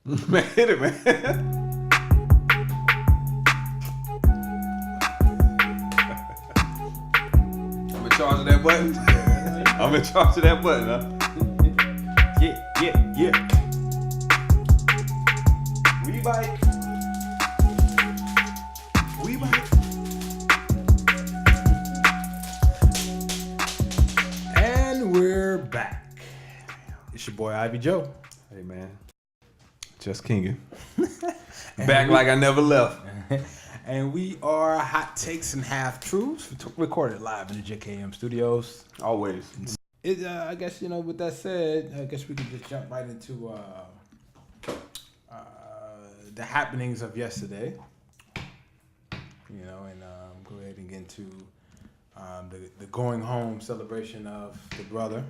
Man, hit it, man. I'm in charge of that button. I'm in charge of that button, huh? Yeah. We bike. And we're back. It's your boy Ivy Joe. Hey, man. Just kinging. Back like I never left. And we are Hot Takes and Half Truths, recorded live in the JKM studios. Always. I guess, with that said, I guess we can just jump right into the happenings of yesterday. And go ahead and get into the going home celebration of the brother,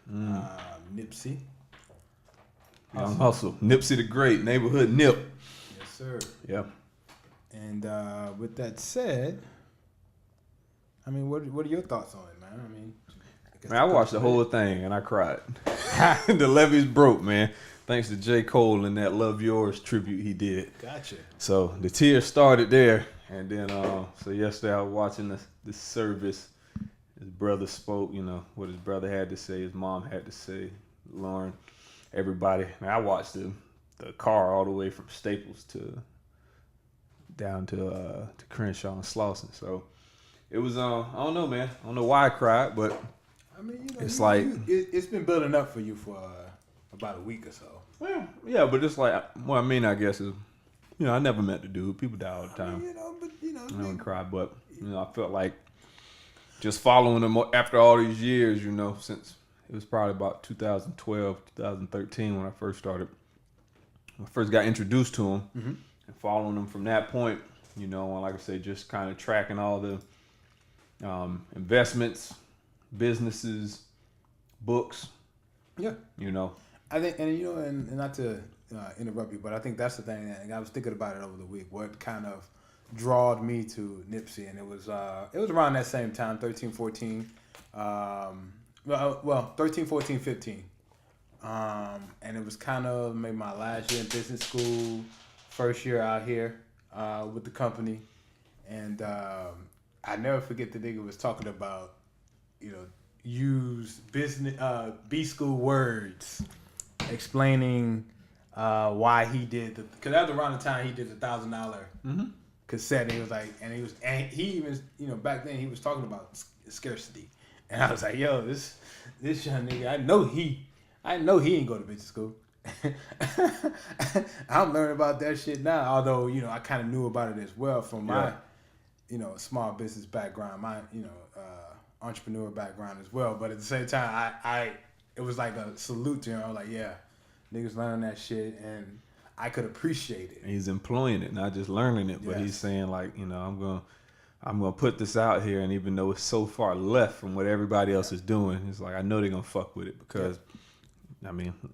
Nipsey. Young Hustle. Nipsey the Great. Neighborhood Nip. Yes, sir. Yeah. And with that said, I mean, what are your thoughts on it, man? I watched the whole thing and I cried. The levees broke, man. Thanks to J. Cole and that Love Yours tribute he did. Gotcha. So the tears started there. And then, so yesterday I was watching this service. His brother spoke, what his brother had to say, his mom had to say, Lauren, everybody. And I watched the car all the way from Staples down to Crenshaw and Slauson. So it was, I don't know, man. I don't know why I cried, but it's like it's been building up for you for about a week or so. Well, yeah, but it's like what I mean, I guess is, I never met the dude. People die all the time. I don't cry, but I felt like just following him after all these years, since it was probably about 2012, 2013 when I first got introduced to him, and following him from that point, and like I say, just kind of tracking all the investments, businesses, books. Yeah. I think, and not to interrupt you, but I think that's the thing. And I was thinking about it over the week. What kind of drawed me to Nipsey, and it was around that same time, 13, 14. 13, 14, 15. And it was kind of maybe my last year in business school, first year out here with the company, and I never forget the nigga was talking about, use business B school words, explaining why he did because that was around the time he did the $1,000 cassette. And he was like, and he even back then he was talking about scarcity, and I was like, yo, this young nigga, I know he ain't go to business school. I'm learning about that shit now, although I kind of knew about it as well from my small business background, my entrepreneur background as well. But at the same time, it was like a salute to him. I was like, yeah, niggas learning that shit, and I could appreciate it. He's employing it, not just learning it, but he's saying like, I'm gonna put this out here, and even though it's so far left from what everybody else is doing, it's like I know they're gonna fuck with it because,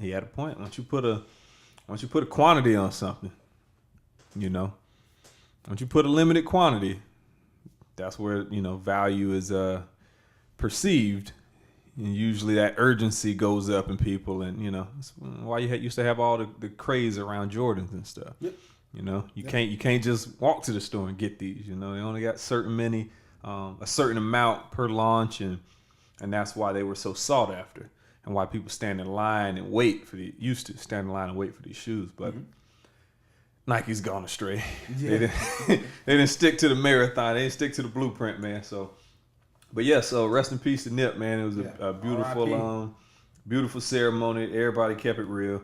he had a point. Once you put a quantity on something, once you put a limited quantity, that's where value is perceived. And usually that urgency goes up in people, and it's why you used to have all the craze around Jordans and stuff. Yep. You can't just walk to the store and get these. They only got a certain amount per launch, and that's why they were so sought after, and why people stand in line and used to stand in line and wait for these shoes. But Nike's gone astray. Yeah. They didn't stick to the marathon. They didn't stick to the blueprint, man. So. But yeah, so rest in peace to Nip, man. It was a beautiful, beautiful ceremony. Everybody kept it real.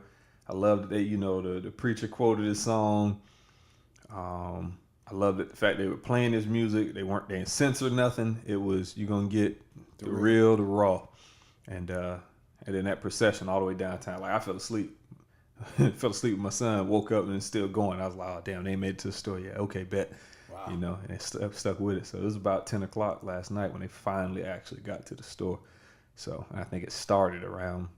I loved that the preacher quoted his song. I loved the fact they were playing his music. They didn't censor nothing. It was you're gonna get the real, the raw, and then that procession all the way downtown. Like I fell asleep. Fell asleep with my son. Woke up and it's still going. I was like, oh damn, they made it to the store. Yeah, okay, bet. Wow. And it stuck with it. So it was about 10 o'clock last night when they finally actually got to the store. So I think it started around,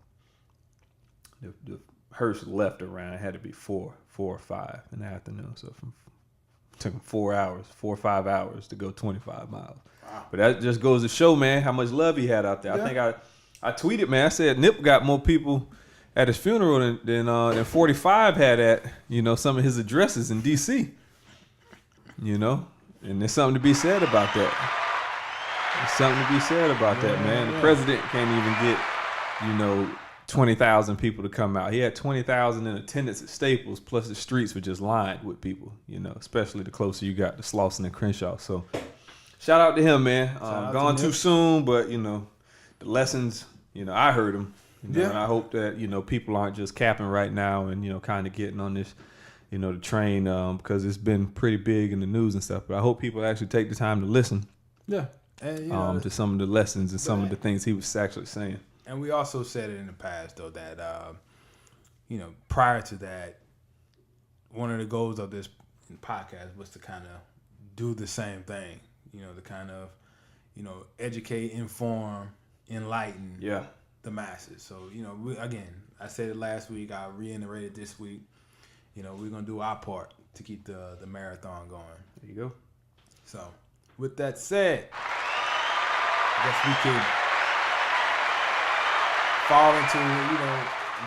the hearse left around, it had to be 4 or 5 in the afternoon. So it took them 4 or 5 hours to go 25 miles. Wow. But that just goes to show, man, how much love he had out there. Yeah. I think I tweeted, man, I said Nip got more people at his funeral than 45 had at, some of his addresses in D.C., and there's something to be said about that. There's something to be said about that, man. The president can't even get, 20,000 people to come out. He had 20,000 in attendance at Staples, plus the streets were just lined with people, especially the closer you got to Slauson and Crenshaw. So shout out to him, man. Gone too soon, but, the lessons, I heard them. And I hope that, people aren't just capping right now and, kind of getting on this, the train because it's been pretty big in the news and stuff. But I hope people actually take the time to listen. Yeah. And, to some of the lessons and some of the things he was actually saying. And we also said it in the past, though, that, prior to that, one of the goals of this podcast was to kind of do the same thing, to kind of, educate, inform, enlighten the masses. So, again, I said it last week, I reiterated this week, we're going to do our part to keep the marathon going. There you go. So, with that said, I guess we could fall into,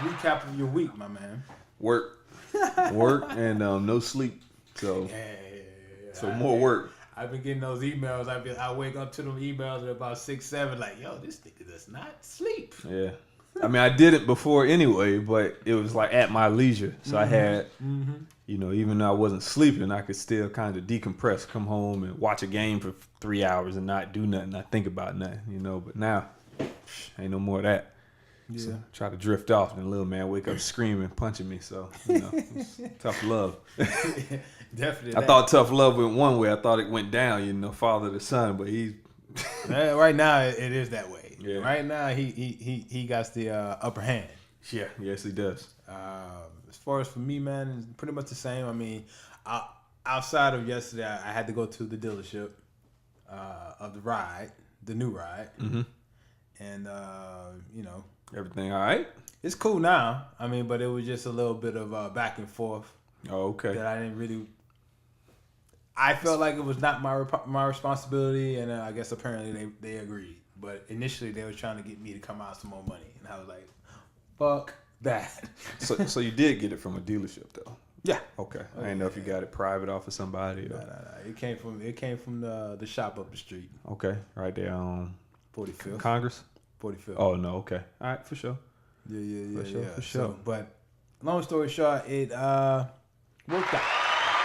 recap of your week, my man. Work, and no sleep. So, so more work. I've been getting those emails. I wake up to them emails at about 6, 7, like, yo, this nigga does not sleep. Yeah. I mean, I did it before anyway, but it was like at my leisure. So I had, even though I wasn't sleeping, I could still kind of decompress, come home and watch a game for 3 hours and not do nothing, not think about nothing, But now, ain't no more of that. Yeah. So try to drift off, and the little man wake up screaming, punching me. So, it's tough love. Definitely. I thought tough love went one way. I thought it went down, father to son, but he's... Right now, it is that way. Yeah. Right now, he got the upper hand. Yeah, yes, he does. As far as for me, man, it's pretty much the same. I mean, outside of yesterday, I had to go to the dealership of the new ride, and everything all right? It's cool now. I mean, but it was just a little bit of back and forth. Oh, okay. That I didn't really. I felt like it was not my responsibility, and I guess apparently they agreed. But initially, they were trying to get me to come out some more money, and I was like, "Fuck that." So you did get it from a dealership, though? Yeah. Okay. I didn't know if you got it private off of somebody. No. It came from the shop up the street. Okay, right there on 45th. Congress. 45th. Oh no. Okay. All right, for sure. Yeah. For sure. So, but long story short, it worked out.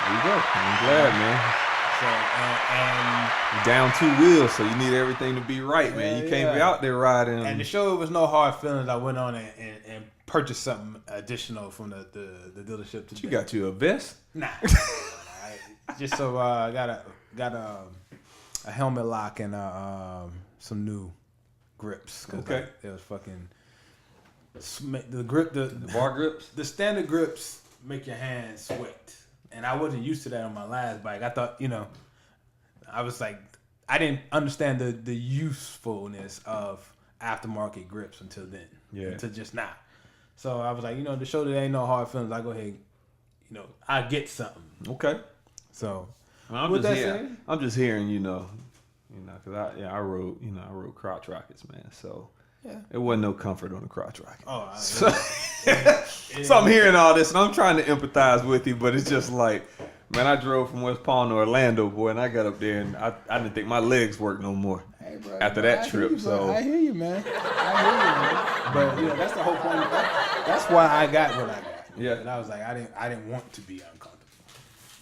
There you go. I'm glad, man. So and you're down 2 wheels, so you need everything to be right, man. You can't be out there riding. And to show it was no hard feelings, I went on and purchased something additional from the dealership today. You got you a vest? Nah. Just so I got a helmet lock and some new grips. Okay. It was fucking the grip the bar grips. The standard grips make your hands sweat. And I wasn't used to that on my last bike. I thought, I was like, I didn't understand the usefulness of aftermarket grips until then. Yeah. Until just now. So I was like, to show that there ain't no hard feelings, I go ahead, I get something. Okay. So, I'm just hearing, because I rode crotch rockets, man. So. Yeah. It wasn't no comfort on the crotch rocket. Oh, so I'm hearing all this, and I'm trying to empathize with you, but it's just like, man, I drove from West Palm to Orlando, boy, and I got up there, and I didn't think my legs worked no more after that trip. So I hear you, man. But that's the whole point. That's why I got what I got. Yeah. And I was like, I didn't want to be uncomfortable.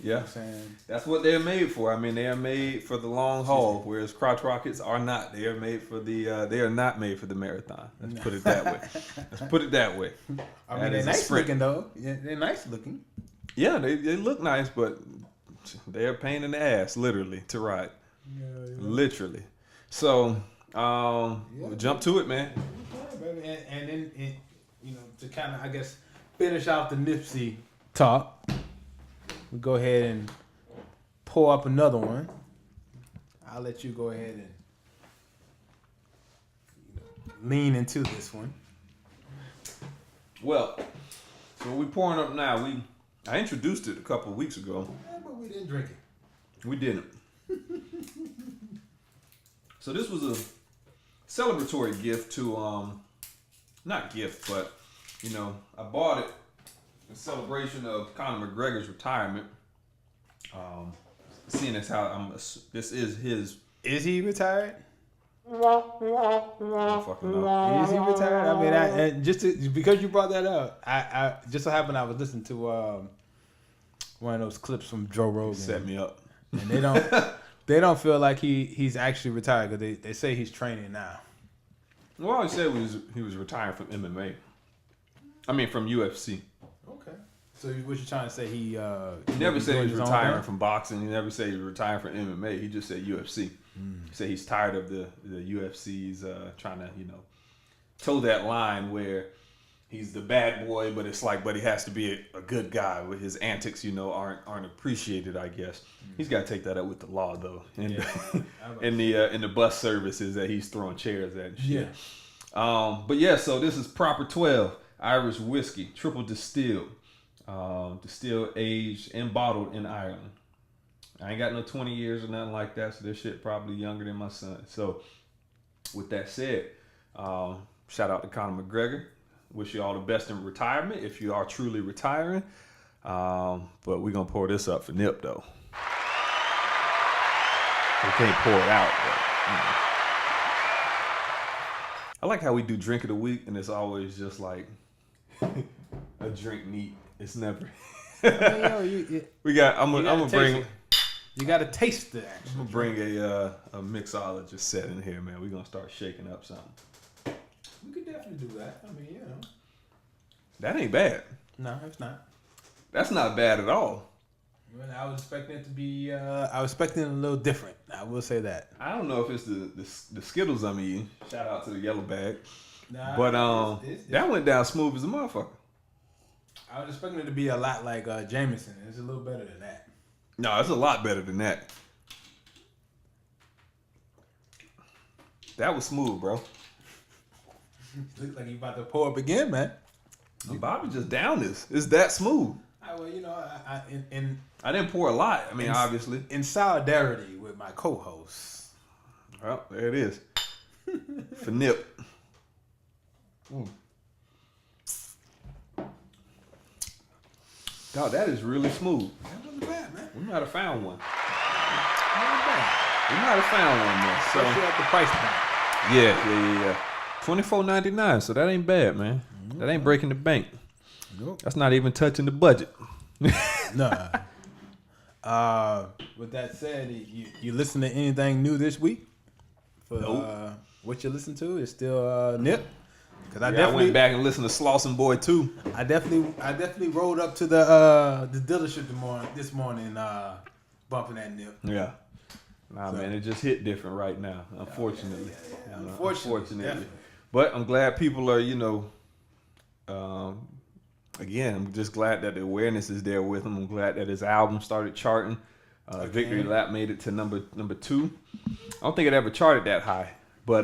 Yeah. You know what I'm saying? That's what they're made for. I mean, they are made for the long haul, whereas crotch rockets are not. They are made for they are not made for the marathon. Let's put it that way. I mean, they're nice looking though. Yeah, they're nice looking. Yeah, they look nice, but they're a pain in the ass, literally, to ride. Yeah. Literally. So, we'll jump to it, man. Okay, and then to kind of, I guess, finish out the Nipsey talk. We go ahead and pull up another one. I'll let you go ahead and lean into this one. Well, so we're pouring up now. I introduced it a couple of weeks ago. Yeah, but we didn't drink it. We didn't. So this was a celebratory gift to, not gift, but I bought it in celebration of Conor McGregor's retirement. Seeing as how this is his. Is he retired? I don't fucking know. Is he retired? I mean, because you brought that up, I just so happened I was listening to one of those clips from Joe Rogan. Set me up. And they don't feel like he's actually retired because they say he's training now. Well, all he said was he was retiring from MMA. I mean, from UFC. Okay. So what you trying to say? He never said he was retiring from boxing. He never said he was retiring from MMA. He just said UFC. He said he's tired of the UFC's trying to toe that line where he's the bad boy, but it's like, but he has to be a good guy. With his antics, aren't appreciated. I guess he's got to take that up with the law though, and in the bus services that he's throwing chairs at. And shit. Yeah. But yeah, so this is Proper 12 Irish whiskey, triple distilled, distilled, aged, and bottled in Ireland. I ain't got no 20 years or nothing like that, so this shit probably younger than my son. So with that said, shout out to Conor McGregor. Wish you all the best in retirement if you are truly retiring. But we're going to pour this up for Nip, though. We can't pour it out, but, I like how we do drink of the week, and it's always just like a drink neat. It's never. We got. I'm gonna bring. You got to taste the action. I'm gonna bring a mixologist set in here, man. We're gonna start shaking up something. We could definitely do that. I mean, That ain't bad. No, it's not. That's not bad at all. Well, I was expecting it to be. I was expecting it a little different. I will say that. I don't know if it's the Skittles I'm eating. Shout out to the yellow bag. Nah, but that went down smooth as a motherfucker. I was expecting it to be a lot like Jameson. It's a little better than that. No, it's a lot better than that. That was smooth, bro. Looks like you about to pour up again, man. Bobby just down this. It's that smooth. I didn't pour a lot. I mean, obviously. In solidarity with my co-hosts. Well, there it is. For Nip. Dog, that is really smooth. That wasn't bad, man. We might have found one. Not bad. We might have found one there. So especially at the price point. Yeah. $24.99. So that ain't bad, man. That ain't breaking the bank. Nope. That's not even touching the budget. Nah. With that said, you listen to anything new this week? Nope. What you listen to is still Nip. Cause I went back and listened to Slauson Boy too. I definitely rolled up to the dealership this morning, bumping that Nip. Yeah. Nah, man, it just hit different right now. Unfortunately. Yeah. Unfortunately. But I'm glad people are, again, I'm just glad that the awareness is there with him. I'm glad that his album started charting. Victory Lap made it to number 2. I don't think it ever charted that high, but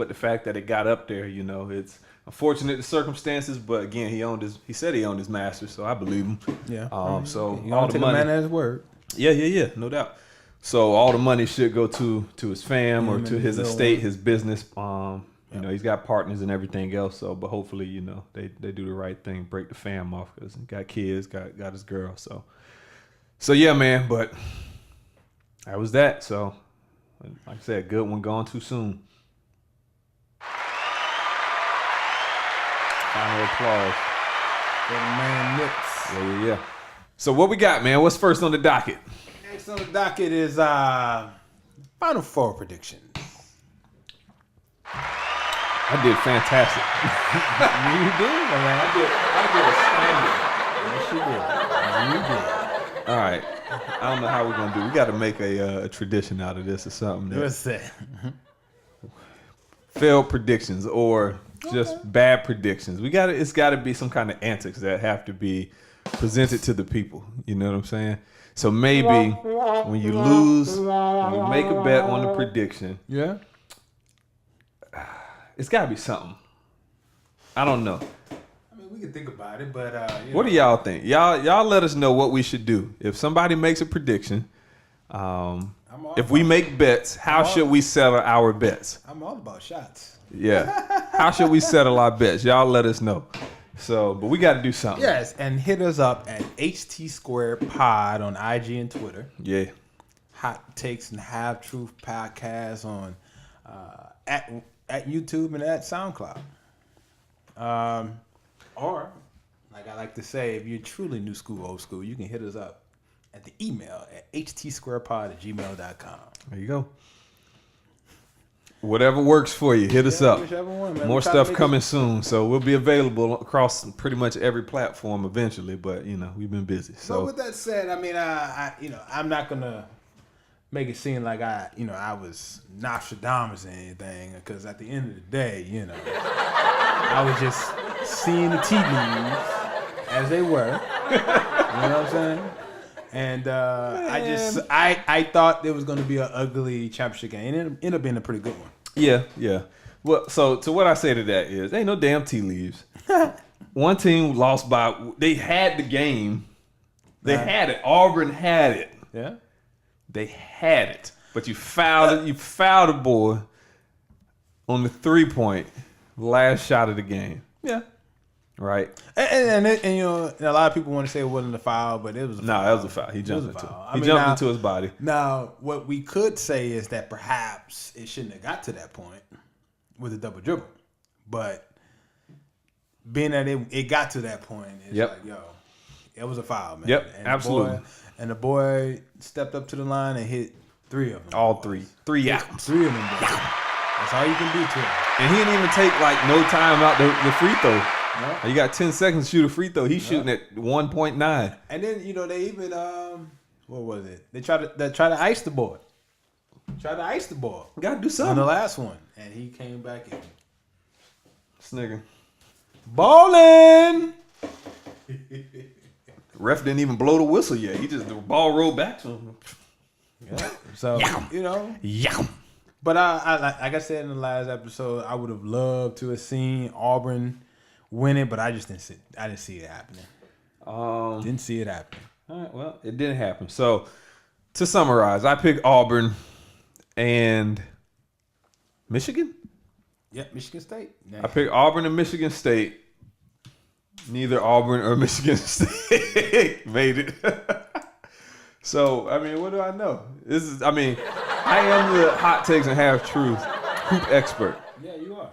the fact that it got up there, it's unfortunate the circumstances. But again, he said he owned his master, so I believe him. Yeah. So you all the money, man at his word. Yeah, no doubt. So all the money should go to his fam or to his estate, his business. He's got partners and everything else. So, but hopefully, they do the right thing, break the fam off because he got kids, got his girl. So yeah, man. But that was that. So, like I said, good one gone too soon. Final applause for the man Nips. Yeah. So what we got, man? What's first on the docket? Next on the docket is Final Four predictions. I did fantastic. You did, man. I did standing. Yes, you did. All right. I don't know how we're gonna do. We got to make a tradition out of this or something. What's that? Failed predictions or just bad predictions. It's got to be some kind of antics that have to be presented to the people. You know what I'm saying? So maybe when you lose, when you make a bet on the prediction, yeah, it's got to be something. I don't know. I mean, we can think about it, but what do y'all think? Y'all let us know what we should do. If somebody makes a prediction, if we make bets, how should we settle our bets? I'm all about shots. Yeah. How should we settle our bets? Y'all let us know. So, but we got to do something. Yes, and hit us up at HT Squared Pod on IG and Twitter. Yeah. Hot Takes and Half Truth podcast on at YouTube and at SoundCloud. Or, like I like to say, if you're truly new school, old school, you can hit us up at the email at htsquarepod@gmail.com. There you go. Whatever works for you, hit us up. Whichever one, man. More stuff coming soon, so we'll be available across pretty much every platform eventually. But we've been busy. So with that said, I mean, I'm not gonna make it seem like I was Nostradamus or anything, because at the end of the day, I was just seeing the TV as they were. You know what I'm saying? And I thought there was going to be an ugly championship game. And it ended up being a pretty good one. Yeah. Well, so to what I say to that is, ain't no damn tea leaves. One team lost by, they had the game. They had it. Auburn had it. Yeah. They had it. But you fouled it. You fouled a boy on the 3-point last shot of the game. Yeah. Right. And a lot of people want to say it wasn't a foul, but it was a foul. No, that was a foul. He jumped into it. He jumped jumped into his body. Now, what we could say is that perhaps it shouldn't have got to that point with a double dribble. But being that it got to that point, it's like, it was a foul, man. Yep, absolutely. The boy stepped up to the line and hit 3 of them. All three. 3 out. 3 of them. That's all you can do to him. And he didn't even take no time out the free throw. No. You got 10 seconds to shoot a free throw. He's shooting at 1.9. And then they even what was it? They try to ice the boy. Got to do something on the last one, and he came back in. Snigger. Ballin'. Ref didn't even blow the whistle yet. He just the ball rolled back to him. Yeah. So Yeah. But I like I said in the last episode, I would have loved to have seen Auburn win it, but I just didn't see it happening. Didn't see it happening. All right, well, it didn't happen. So, to summarize, I picked Auburn and Michigan. Yep, Michigan State. I picked Auburn and Michigan State. Neither Auburn or Michigan State made it. So, I mean, what do I know? I am the Hot Takes and Half Truth hoop expert. Yeah, you are.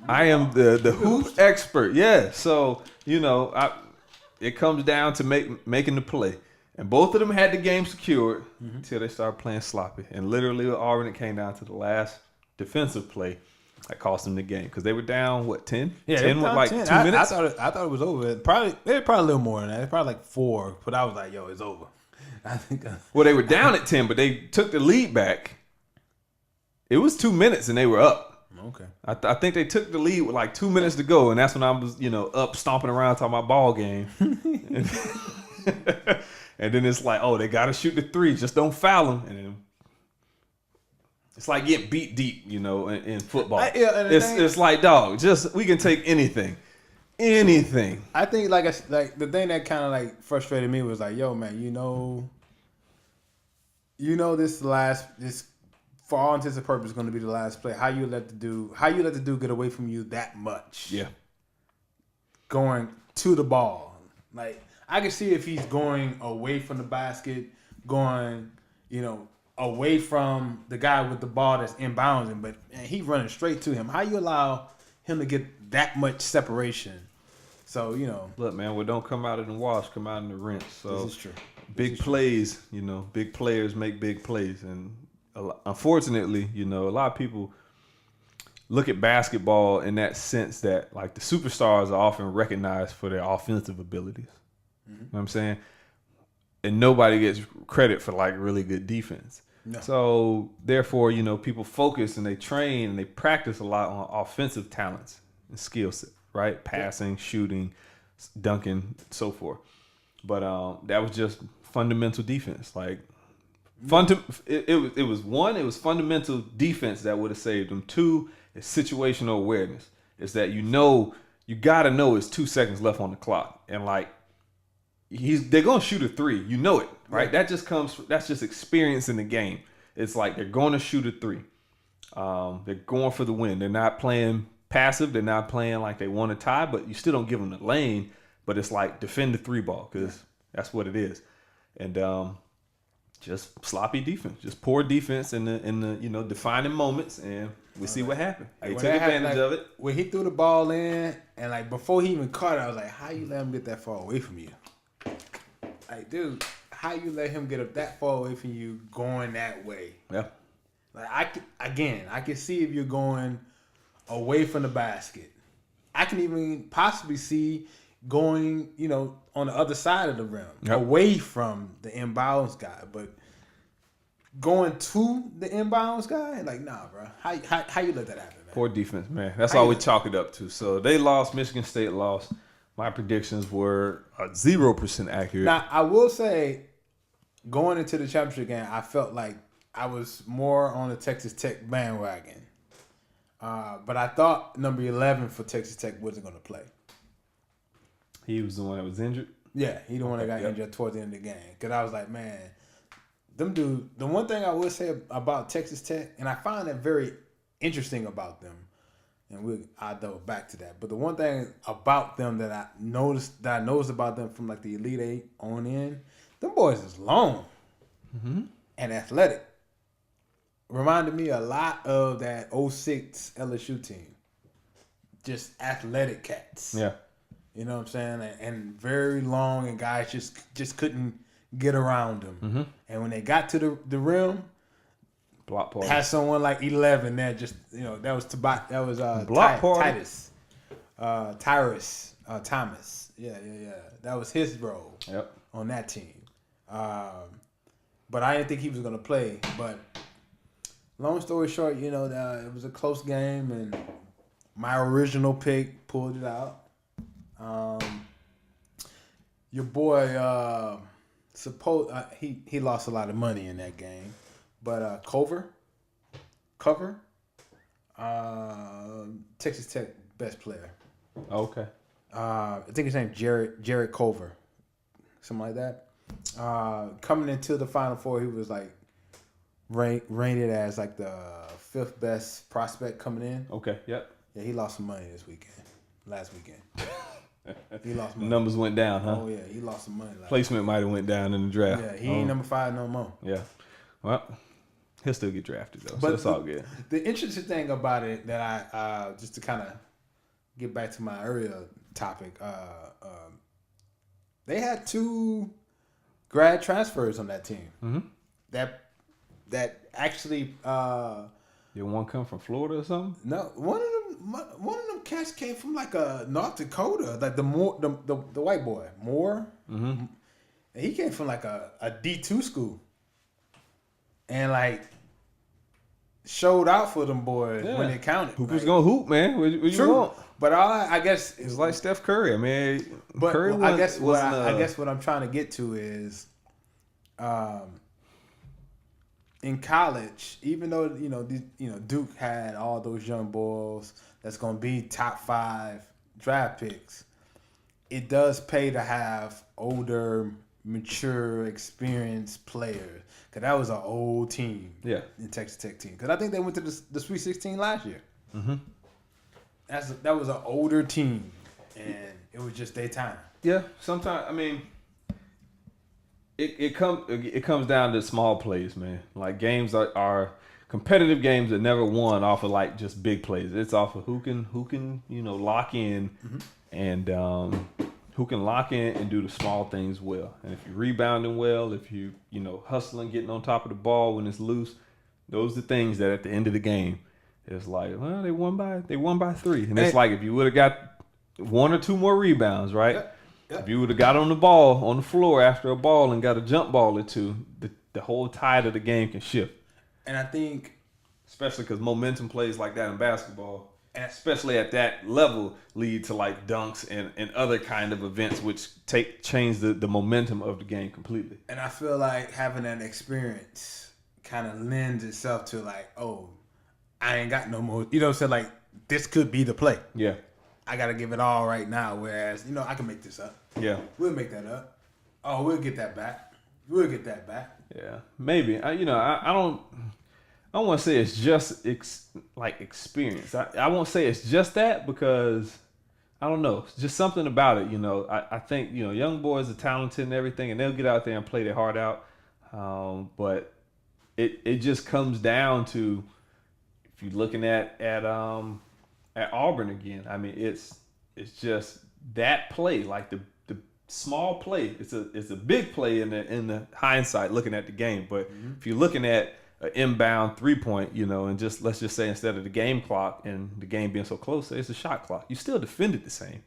I am the hoop expert. Yeah. So, it comes down to making the play. And both of them had the game secured until they started playing sloppy. And literally with Auburn, it came down to the last defensive play that cost them the game. Because they were down, 10? Yeah, 10 with 2 minutes? I thought it was over. They probably a little more than that. It's probably 4. But I was like, yo, it's over. I think. Well, they were down at 10, but they took the lead back. It was 2 minutes and they were up. Okay. I think they took the lead with 2 minutes to go, and that's when I was, up stomping around talking about ball game. And then it's like, oh, they got to shoot the 3. Just don't foul them. And then it's like getting beat deep, in football. It's like, dog, we can take anything. Anything. I think, like the thing that kind of, frustrated me was like, yo, man, this for all intents and purposes, going to be the last play. How you let the dude get away from you that much? Yeah. Going to the ball, I can see if he's going away from the basket, going, away from the guy with the ball that's inbounds him, but he's running straight to him. How you allow him to get that much separation? So Look, man, what don't come out in the wash come out in the rinse. So this is true. Big plays, big players make big plays, and unfortunately, a lot of people look at basketball in that sense that the superstars are often recognized for their offensive abilities. Mm-hmm. You know what I'm saying? And nobody gets credit for really good defense. No. So therefore, people focus and they train and they practice a lot on offensive talents and skill set, right? Passing, shooting, dunking, so forth. But that was just fundamental defense. It was fundamental defense that would have saved them. 2 is situational awareness. It's that you gotta know it's 2 seconds left on the clock, and they're gonna shoot a 3. You know it, right? That just that's just experience in the game. It's they're gonna shoot a 3. They're going for the win. They're not playing passive. They're not playing like they want to tie, but you still don't give them the lane. But it's like defend the 3 ball because that's what it is. And just sloppy defense, just poor defense in the defining moments, and we see what happened. They took advantage of it. When he threw the ball in, and like before he even caught it, I was like, "How you let him get that far away from you?" Like, dude, how you let him get up that far away from you going that way? Yeah. Like I can see if you're going away from the basket. I can even possibly see going, on the other side of the rim, away from the inbounds guy. But going to the inbounds guy, like, nah, bro. How you let that happen, man? Poor defense, man. That's all we chalk it up to. So they lost. Michigan State lost. My predictions were 0% accurate. Now, I will say, going into the championship game, I felt like I was more on the Texas Tech bandwagon. But I thought number 11 for Texas Tech wasn't going to play. He was the one that was injured? Yeah, he the one that got injured towards the end of the game. Because I was like, man, them dudes, the one thing I would say about Texas Tech, and I find that very interesting about them, and I'll double back to that. But the one thing about them that I noticed about them from like the Elite Eight on in, them boys is long and athletic. Reminded me a lot of that 06 LSU team. Just athletic cats. Yeah. You know what I'm saying? And very long, and guys just couldn't get around them. Mm-hmm. And when they got to the rim, block party. Had someone like 11 there. Just that was block party. Titus, Tyrus Thomas. Yeah. That was his role. Yep. On that team. But I didn't think he was gonna play. But long story short, it was a close game, and my original pick pulled it out. Your boy, he lost a lot of money in that game, but Cover, Texas Tech best player. Okay. I think his name's Jared Culver, something like that. Coming into the Final Four, he was like rated as like the 5th best prospect coming in. Okay. Yep. Yeah, he lost some money last weekend. He lost money. Numbers went down, huh? Oh yeah, he lost some money. Placement might have went down in the draft. Yeah, he ain't number 5 no more. Yeah. Well, he'll still get drafted though, but so it's all good. The interesting thing about it that I just to kind of get back to my earlier topic, they had 2 grad transfers on that team. Mm-hmm. That actually. Did one come from Florida or something? No, one of them cats came from like North Dakota, like the white boy Moore. Mm-hmm. And he came from like a D2 school, and like showed out for them boys when it counted. Hoopers gonna hoop, man. What you want? But I guess it's like Steph Curry. I mean, but Curry I guess what I'm trying to get to is, in college, even though Duke had all those young boys that's gonna be top 5 draft picks, it does pay to have older, mature, experienced players. Cause that was an old team, in Texas Tech team. Cause I think they went to the Sweet 16 last year. Mm-hmm. That was an older team, and it was just their time. Yeah, sometimes I mean. It comes down to small plays, man. Like games are competitive games that never won off of like just big plays. It's off of who can lock in and who can lock in and do the small things well. And if you're rebounding well, if you hustling, getting on top of the ball when it's loose, those are the things that at the end of the game, it's like, well, they won by 3, and it's like if you would have got 1 or 2 more rebounds, right? Yep. If you would have got on the ball, on the floor after a ball and got a jump ball or 2, the whole tide of the game can shift. And I think... especially because momentum plays like that in basketball, and especially at that level, lead to like dunks and other kind of events which change the momentum of the game completely. And I feel like having that experience kind of lends itself to like, oh, I ain't got no more... like, this could be the play. Yeah. I got to give it all right now, whereas, I can make this up. Yeah. We'll make that up. Oh, we'll get that back. We'll get that back. Yeah. Maybe. I don't I don't want to say it's just like experience. I won't say it's just that because I don't know. It's just something about it, I think, young boys are talented and everything, and they'll get out there and play their heart out. But it just comes down to if you're looking at Auburn again. I mean, it's just that play, like the small play. It's a big play in the hindsight looking at the game. But if you're looking at an inbound 3-point, and just let's just say instead of the game clock and the game being so close, it's a shot clock. You still defended the same.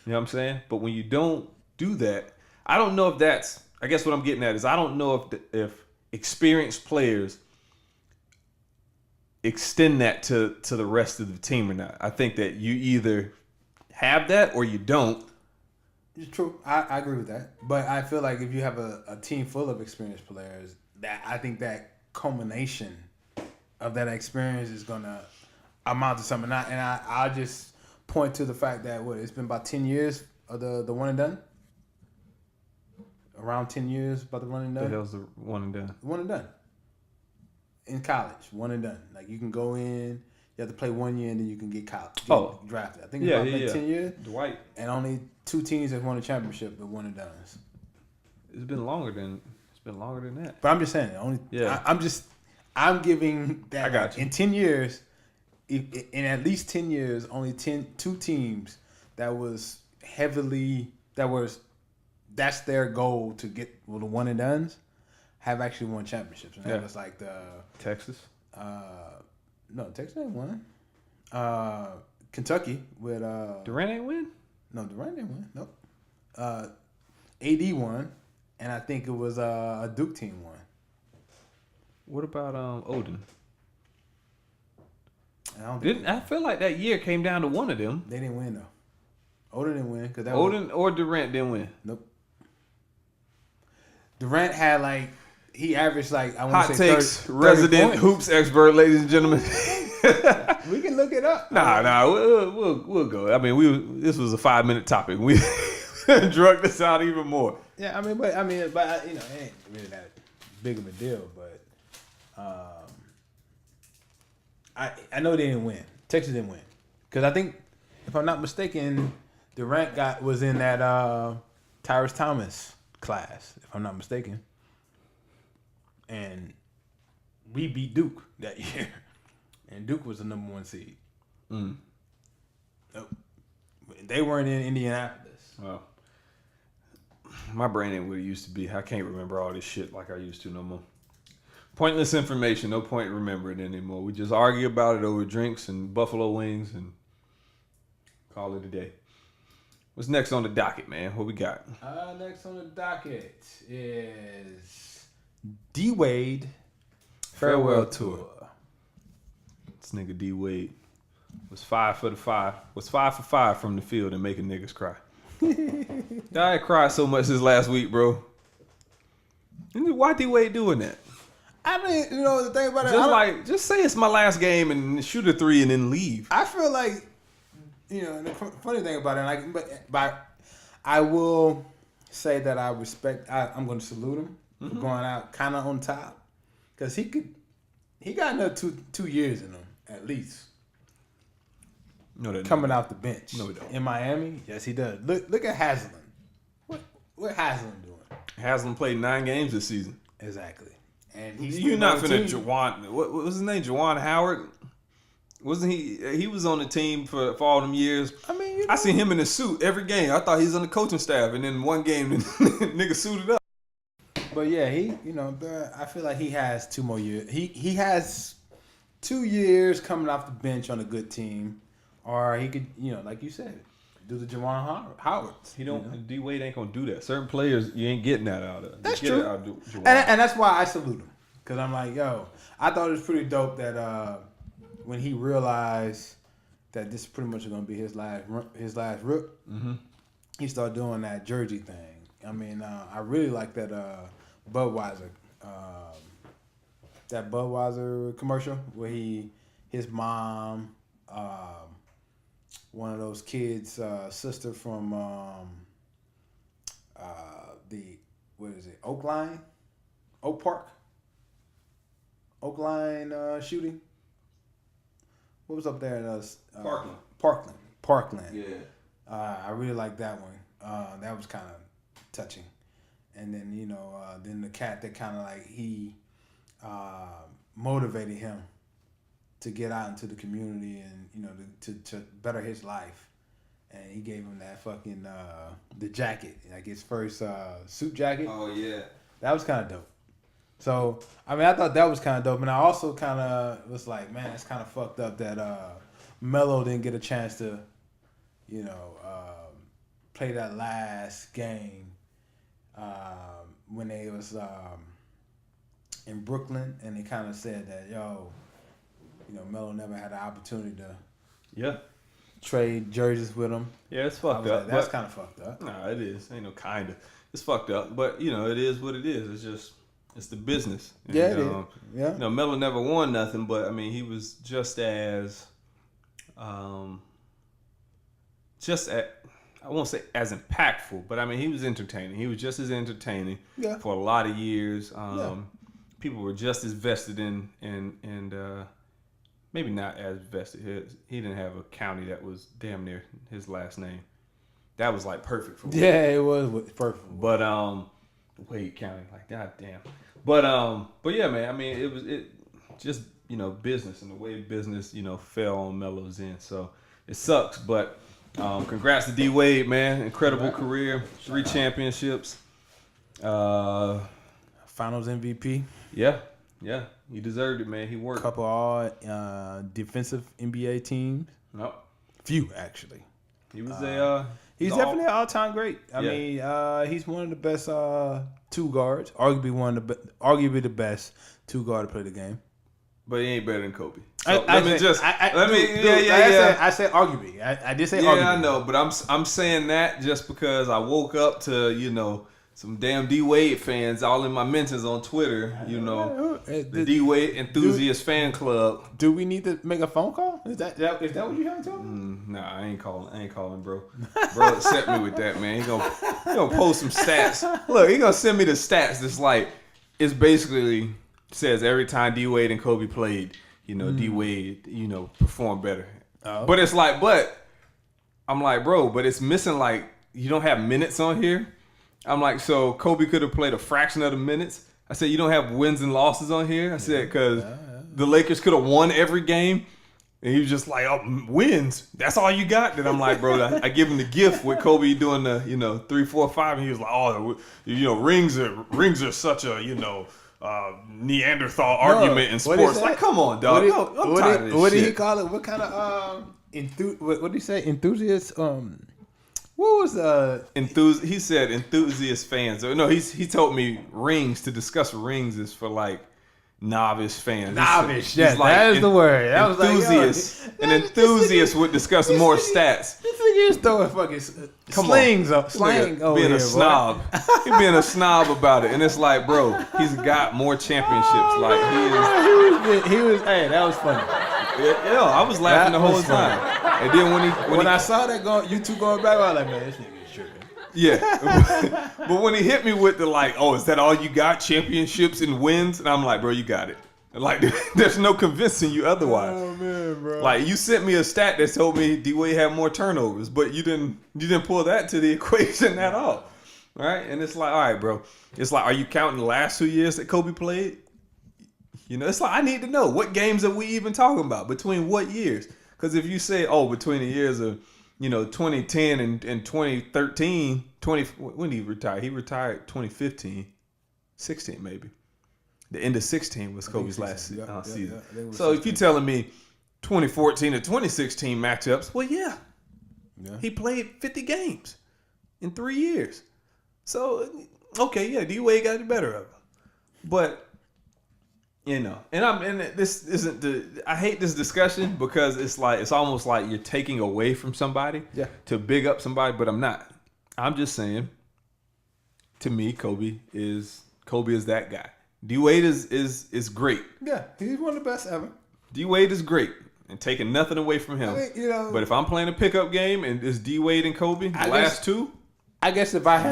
You know what I'm saying? But when you don't do that, I don't know if that's. I guess what I'm getting at is I don't know if experienced players extend that to the rest of the team or not. I think that you either have that or you don't. It's true. I agree with that. But I feel like if you have a team full of experienced players, that I think that culmination of that experience is gonna amount to something. I'll just point to the fact that it's been about 10 years of the one and done. Around 10 years about the one and done. The hell's the one and done? One and done. In college, one and done. Like you can go in, you have to play 1 year, and then you can get drafted. I think it's about 10 years. Dwight. And only 2 teams have won a championship with one and done. It's been longer than that. But I'm just saying, I'm giving that. I got you. In 10 years, in at least 10 years, only 2 teams that's their goal to get the one and dones have actually won championships. And that was like the Texas. No, Texas ain't won. Kentucky with Durant ain't win? No, Durant didn't win. Nope. AD won, and I think it was a Duke team won. What about Odin? I I feel like that year came down to one of them. They didn't win though. Odin didn't win because Odin or Durant didn't win. Nope. Durant had he averaged I want hot to say takes 30 resident points. hoops expert, ladies and gentlemen. We can look it up. Nah, we'll go. I mean, this was a 5-minute topic. We drug this out even more. Yeah, but it ain't really that big of a deal. But I know they didn't win. Texas didn't win because I think, if I'm not mistaken, Durant was in that Tyrese Thomas class, if I'm not mistaken, and we beat Duke that year, and Duke was the number 1 seed. Nope. They weren't in Indianapolis. Well, my brain ain't what it used to be. I can't remember all this shit like I used to no more. Pointless information. No point remembering it anymore. We just argue about it over drinks and buffalo wings and call it a day. What's next on the docket, man? What we got? Next on the docket is D-Wade farewell tour. This nigga D-Wade was 5 for 5. Was 5 for 5 from the field and making niggas cry. I cried so much this last week, bro. Why D-Wade doing that? I mean, the thing about it, just say it's my last game and shoot a 3 and then leave. I feel like, the funny thing about it, but I will say that I respect. I'm going to salute him for going out kind of on top, because he got another two years in him at least. No, coming off the bench. No, he don't. In Miami, yes, he does. Look at Haslam. What Haslam doing? Haslam played 9 games this season. Exactly. And he's You're not finna Juwan. What was his name? Juwan Howard. Wasn't he? He was on the team for all them years. I mean, I seen him in a suit every game. I thought he was on the coaching staff, and then one game, nigga suited up. But yeah, I feel like he has 2 more years. He has 2 years coming off the bench on a good team, or he could, like you said, do the Juwan Howard. He don't. D Wade ain't gonna do that. Certain players, you ain't getting that out of. That's true. And that's why I salute him, because I'm like, I thought it was pretty dope that when he realized that this is pretty much going to be his last rip, he started doing that jersey thing. I mean, I really like that Budweiser commercial where his mom, one of those kids' sister from Oak Park. Oak Line shooting. What was up there? Parkland. Parkland. Yeah. I really liked that one. That was kind of touching. And then then the cat that kind of like he motivated him to get out into the community and to better his life. And he gave him that fucking the jacket, like his first suit jacket. Oh yeah. That was kind of dope. So I mean, I thought that was kind of dope, and I also kind of was like, man, it's kind of fucked up that Melo didn't get a chance to, play that last game when they was in Brooklyn, and they kind of said that Melo never had the opportunity to trade jerseys with him. Yeah, it's fucked up. Like, that's kind of fucked up. Nah, it is. Ain't no kind of. It's fucked up, but it is what it is. It's just it's the business. And, yeah, it is. Yeah. Melo never won nothing, but I mean, he was just as, I won't say as impactful, but I mean, he was entertaining. He was just as entertaining for a lot of years. People were just as vested in maybe not as vested. He didn't have a county that was damn near his last name. That was like perfect for Wade. Yeah, it was perfect. But Wade County, like god damn. But yeah, man. I mean, it just business and the way business fell on Melo's end. So it sucks, but congrats to D Wade, man. Incredible career, 3 championships. Finals MVP. Yeah, he deserved it, man. He worked. Couple all defensive NBA teams. Nope. Few actually. He was he's definitely an all-time great. I mean, he's one of the best 2 guards. Arguably the best 2 guard to play the game. But he ain't better than Kobe. So I said arguably. I did say arguably. Yeah, I know, but I'm saying that just because I woke up to some damn D Wade fans all in my mentions on Twitter. The D Wade enthusiast fan club. Do we need to make a phone call? Is that what you're trying to tell me? Nah, I ain't calling, bro. Bro upset me with that, man. He gonna post some stats. Look, he gonna send me the stats. That's like it's basically says every time D Wade and Kobe played, D Wade, performed better. Oh. But it's like, I'm like, bro, but it's missing like you don't have minutes on here. I'm like, so Kobe could have played a fraction of the minutes. I said, you don't have wins and losses on here. I said, because the Lakers could have won every game. And he was just like, oh, wins. That's all you got? Then I'm like, bro, I give him the gift with Kobe doing the, 3, 4, 5. And he was like, oh, rings are such a, Neanderthal argument in sports. Like, come on, dog. I'm tired of this shit. What did he call it? What kind of, what did he say? Enthusiast, what was he said enthusiast fans. No, he told me rings to discuss rings is for like novice fans. Novice, yeah, that is the word. That enthusiast. An enthusiast would discuss more stats. This nigga is throwing fucking slang over being here, a snob. He being a snob about it, and it's like, bro, he's got more championships. Like he was. Hey, that was funny. Yeah, I was laughing the whole time. And then when I saw that you two going back, I was like, man, this nigga is tripping. Yeah. But when he hit me with the like, oh, is that all you got? Championships and wins? And I'm like, bro, you got it. Like, there's no convincing you otherwise. Oh man, bro. Like, you sent me a stat that told me D Wade had more turnovers, but you didn't pull that to the equation at all. Right? And it's like, all right, bro. It's like, are you counting the last 2 years that Kobe played? It's like, I need to know, what games are we even talking about? Between what years? Because if you say, oh, between the years of, 2010 and 2013, when did he retire? He retired 2015, 16 maybe. The end of 16 was Kobe's last season. So if you're telling me 2014 to 2016 matchups, well, yeah. He played 50 games in 3 years. So, okay, yeah, D Wade got the better of him. But, this isn't I hate this discussion because it's almost like you're taking away from somebody to big up somebody, but I'm not. I'm just saying, to me, Kobe is that guy. D Wade is great. Yeah, he's one of the best ever. D Wade is great and taking nothing away from him. I mean, but if I'm playing a pickup game and it's D Wade and Kobe, last two, I guess if I had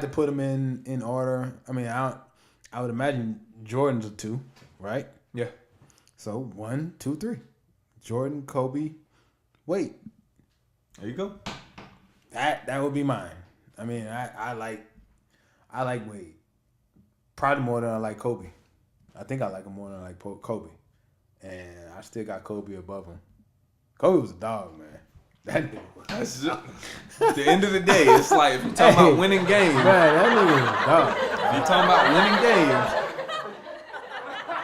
to put them in order, I mean, I would imagine Jordan's a 2, right? Yeah. So 1, 2, 3. Jordan, Kobe, Wade. There you go. That would be mine. I mean, I like Wade probably more than I like Kobe. I think I like him more than I like Kobe, and I still got Kobe above him. Kobe was a dog, man. That nigga was. At the end of the day, it's like if you're talking about winning games, man, that nigga was a dog. if you're talking about winning games,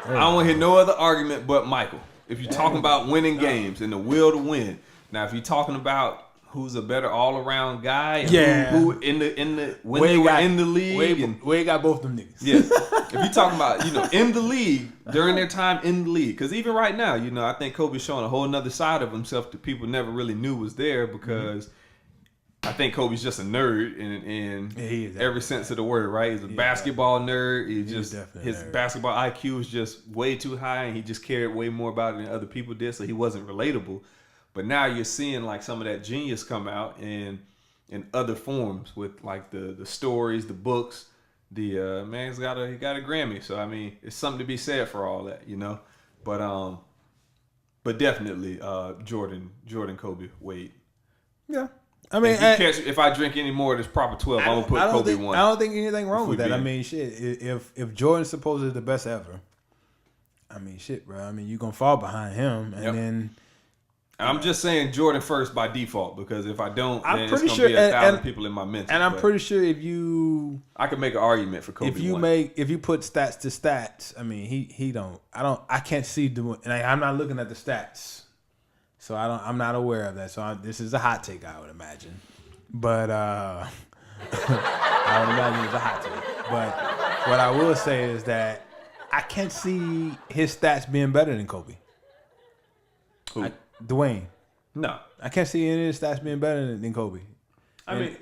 I don't want to hear no other argument but Michael. If you're talking about winning games and the will to win, now if you're talking about who's a better all around guy, who in the when they were in the league, Wade got both them niggas. Yeah, if you're talking about in the league during their time in the league, because even right now, I think Kobe's showing a whole nother side of himself that people never really knew was there because. I think Kobe's just a nerd in every sense of the word, right? He's a basketball nerd. His basketball IQ is just way too high, and he just cared way more about it than other people did, so he wasn't relatable. But now you're seeing like some of that genius come out in other forms with like the stories, the books. The man's got a Grammy, so I mean it's something to be said for all that, But definitely Jordan, Kobe, Wade. Yeah. I mean, if I drink any more of this proper 12, I'm gonna put Kobe 1. I don't think anything wrong with that. I mean, shit. If Jordan's supposedly the best ever, I mean, shit, bro. I mean, you gonna fall behind him, and then. I'm just saying Jordan first by default because if I don't, then I'm pretty it's sure gonna be 1,000 people in my mention. And I'm pretty sure I could make an argument for Kobe. If you put stats to stats, I mean, he don't. I can't see doing. And I'm not looking at the stats. So I'm not aware of that. So this is a hot take, I would imagine. But I would imagine it's a hot take. But what I will say is that I can't see his stats being better than Kobe. Who? Dwayne. No, I can't see any of his stats being better than Kobe. His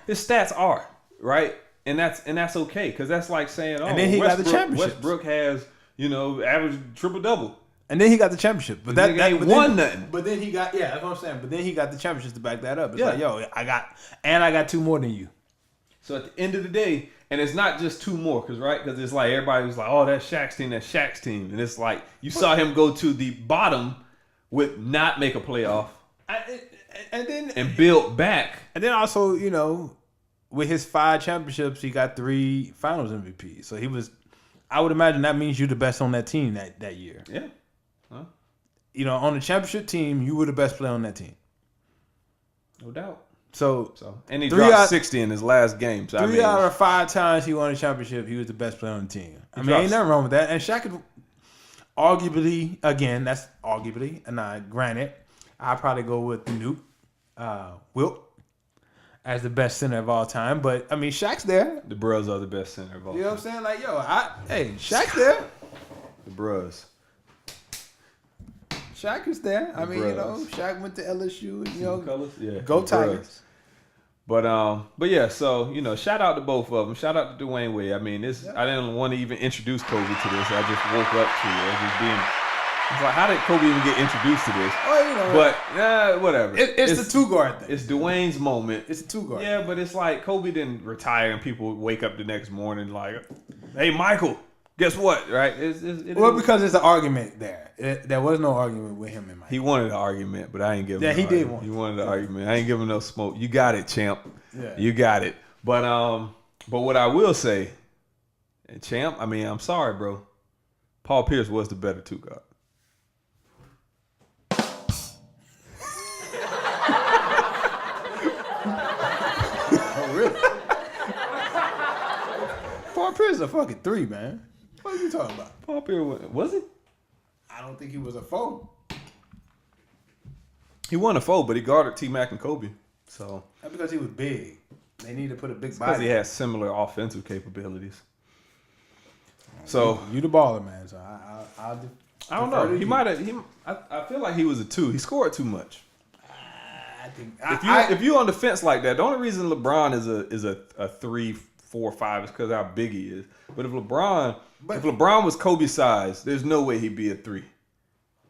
stats are right, and that's okay because that's like saying, and then he got the championship. Westbrook has average triple double. And then he got the championship. But that ain't won nothing. But then he got that's what I'm saying. But then he got the championships to back that up. It's like, I got 2 more than you. So at the end of the day, and it's not just 2 more, because it's like everybody was like, oh, that's Shaq's team. And it's like you saw him go to the bottom with not make a playoff. And build back. And then also, with his 5 championships, he got 3 finals MVPs. So he was I would imagine that means you're the best on that team that year. Yeah. Huh? On the championship team, you were the best player on that team. No doubt. So and he dropped 60 in his last game. So 3 out of 5 times he won a championship, he was the best player on the team. Ain't nothing wrong with that. And Shaq could arguably, again, that's arguably, and granted, I'd probably go with the Nuke, Wilt, as the best center of all time. But, I mean, Shaq's there. The Bros are the best center of all time. You know what I'm saying? Like, Shaq's there. The Bros. Shaq is there. I mean, Shaq went to LSU. Colors? Yeah. Go Tigers. But yeah, so shout out to both of them. Shout out to Dwayne Wade. I mean, I didn't want to even introduce Kobe to this. I just woke up to it. It's like, how did Kobe even get introduced to this? But whatever. It's the 2-guard thing. It's Dwayne's moment. It's a 2-guard. Yeah, but it's like Kobe didn't retire and people wake up the next morning like, hey, Michael, guess what? Right? Because there's an argument there. There was no argument with him and Mike. He wanted an argument, but I ain't give him. Yeah, he did want. He wanted an argument. I ain't giving no smoke. You got it, champ. Yeah, you got it. But what I will say, champ. I mean, I'm sorry, bro. Paul Pierce was the better 2-guard. Oh, really? Paul Pierce is a fucking 3, man. What are you talking about? Paul Pierce was he? I don't think he was a 4. He won a 4, but he guarded T-Mac and Kobe. So that's because he was big. They need to put a big body. Because he has similar offensive capabilities. So you the baller, man. So I don't know. He might have. I feel like he was a 2. He scored too much. I think if you on the fence like that, the only reason LeBron is a 3, 4, 5 is because how big he is. But if LeBron was Kobe size, there's no way he'd be a 3.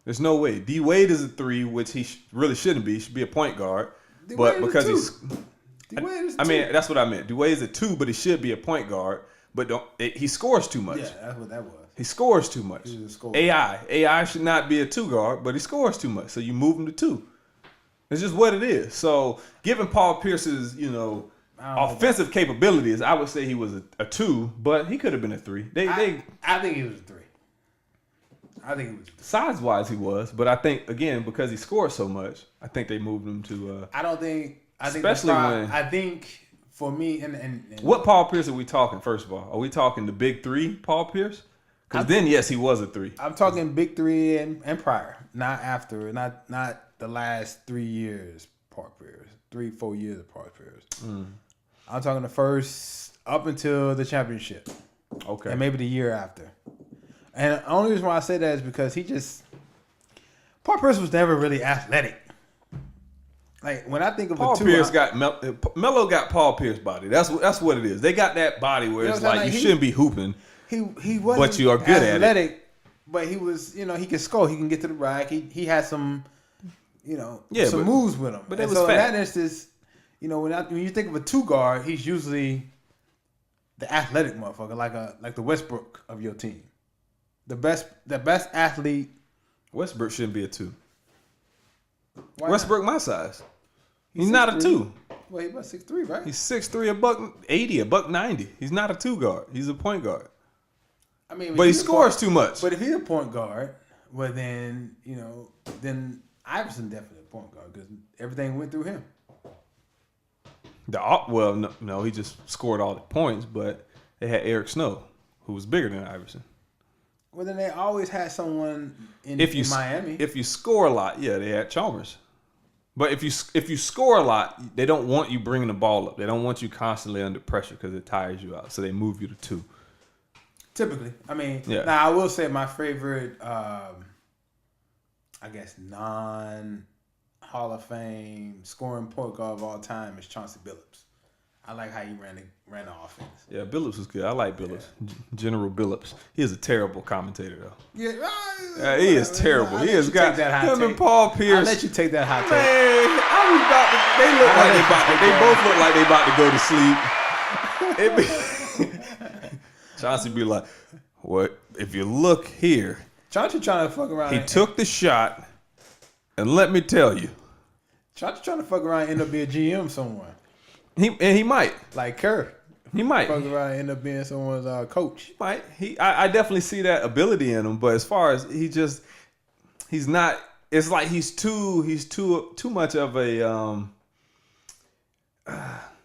There's no way. D Wade is a 3, which he really shouldn't be. He should be a point guard. But because he's, I mean, that's what I meant. D Wade is a 2, but he should be a point guard. but he scores too much. Yeah, that's what that was. He scores too much. He was a scorer. AI should not be a 2 guard, but he scores too much, so you move him to 2. It's just what it is. So, given Paul Pierce's, offensive capabilities, I would say he was a 2, but he could have been a 3. I think he was a 3. Size-wise, he was, but I think again because he scored so much, I think they moved him to. I think for me and what Paul Pierce are we talking? First of all, are we talking the big 3 Paul Pierce? Because then yes, he was a 3. I'm talking big 3 and prior, not after, not the last 3 years. Paul Pierce, 3-4 years of Paul Pierce. I'm talking the first up until the championship. Okay, and maybe the year after. And the only reason why I say that is because Paul Pierce was never really athletic. Like when I think of Paul a 2, Pierce Melo got Paul Pierce body. That's what it is. They got that body where it's like you shouldn't be hooping. He wasn't, but you are good athletic, at it. But he was, he can score. He can get to the rack. He had some, some moves with him. But it was fat. In that instance, when you think of a 2 guard, he's usually the athletic motherfucker, like the Westbrook of your team. The best athlete. Westbrook shouldn't be a 2. Why Westbrook my size. He's not a 2. Well, he's about 6'3", right? He's 6'3", $180, $190. He's not a 2 guard. He's a point guard. I mean, but he scores too much. But if he's a point guard, well then then Iverson definitely a point guard because everything went through him. No, he just scored all the points, but they had Eric Snow, who was bigger than Iverson. Well, then they always had someone in Miami. If you score a lot, yeah, they had Chalmers. But if you score a lot, they don't want you bringing the ball up. They don't want you constantly under pressure because it tires you out. So they move you to 2. Typically, I mean, yeah. Now I will say my favorite, I guess, non-Hall of Fame scoring point guard of all time is Chauncey Billups. I like how he ran the offense. Yeah, Billups was good. I like Billups. Yeah. General Billups. He is a terrible commentator, though. Yeah, he is terrible. He has got him and Paul Pierce. I'll let you take that hot take. Man, they both look like they about to go to sleep. Chauncey be like, "What? If you look here, Chauncey trying to fuck around. He took the shot, and let me tell you, Chauncey trying to fuck around and end up being a GM somewhere. He might, like Kerr. He might fuck around and end up being someone's coach. He might. I definitely see that ability in him, but as far as he's not. It's like he's too much of a